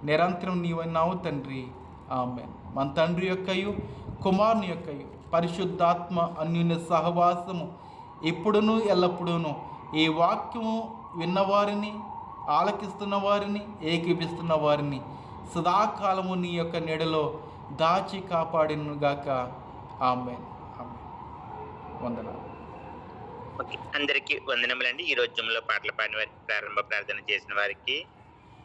నిరంతరం నీవన్నావు తండ్రి. ఆమేన్. మన తండ్రి యొక్కయు కుమారుని యొక్కయు పరిశుద్ధాత్మ అన్యోన్య సహవాసము ఇప్పుడును ఎల్లప్పుడూను ఈ వాక్యము విన్నవారిని, ఆలకిస్తున్న వారిని, ఏకీపిస్తున్న వారిని సదాకాలము నీ యొక్క నీడలో దాచి కాపాడిను గాక. ఆమేన్, ఆమేన్. వందనాలు. ఓకే, అందరికీ వందనములండి. ఈ రోజు జుమ్లో పాటలు పాడిన వారికి, ప్రారంభ ప్రార్థన చేసిన వారికి,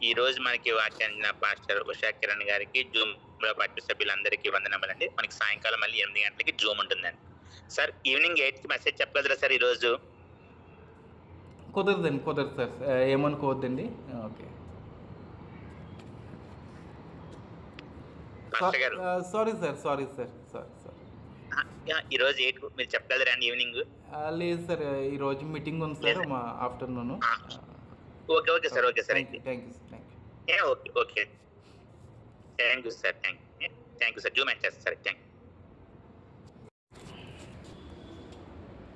ఈ రోజు మనకి వాక్యాన్ని పాస్టర్ ఉషా కిరణ్ గారికి, జూమ్లో పార్టీ సభ్యులందరికీ వందనములండి. మనకి సాయంకాలం మళ్ళీ 8 గంటలకి జూమ్ ఉంటుందండి. సార్ ఈవినింగ్ 8కి మెసేజ్ చెప్పగలరా సార్? ఈరోజు కుదరదు సార్, ఏమనుకోవద్దండి. Okay sorry sir. ఈరోజు 8 మీరు చెప్పగలరా అండి ఈవినింగ్? లేదు సార్, ఈరోజు మీటింగ్ ఉంది సార్ మా afternoon. Okay sir. Thank you sir. Okay thank you sir. Zoom చేస్తారు సార్. Thank you.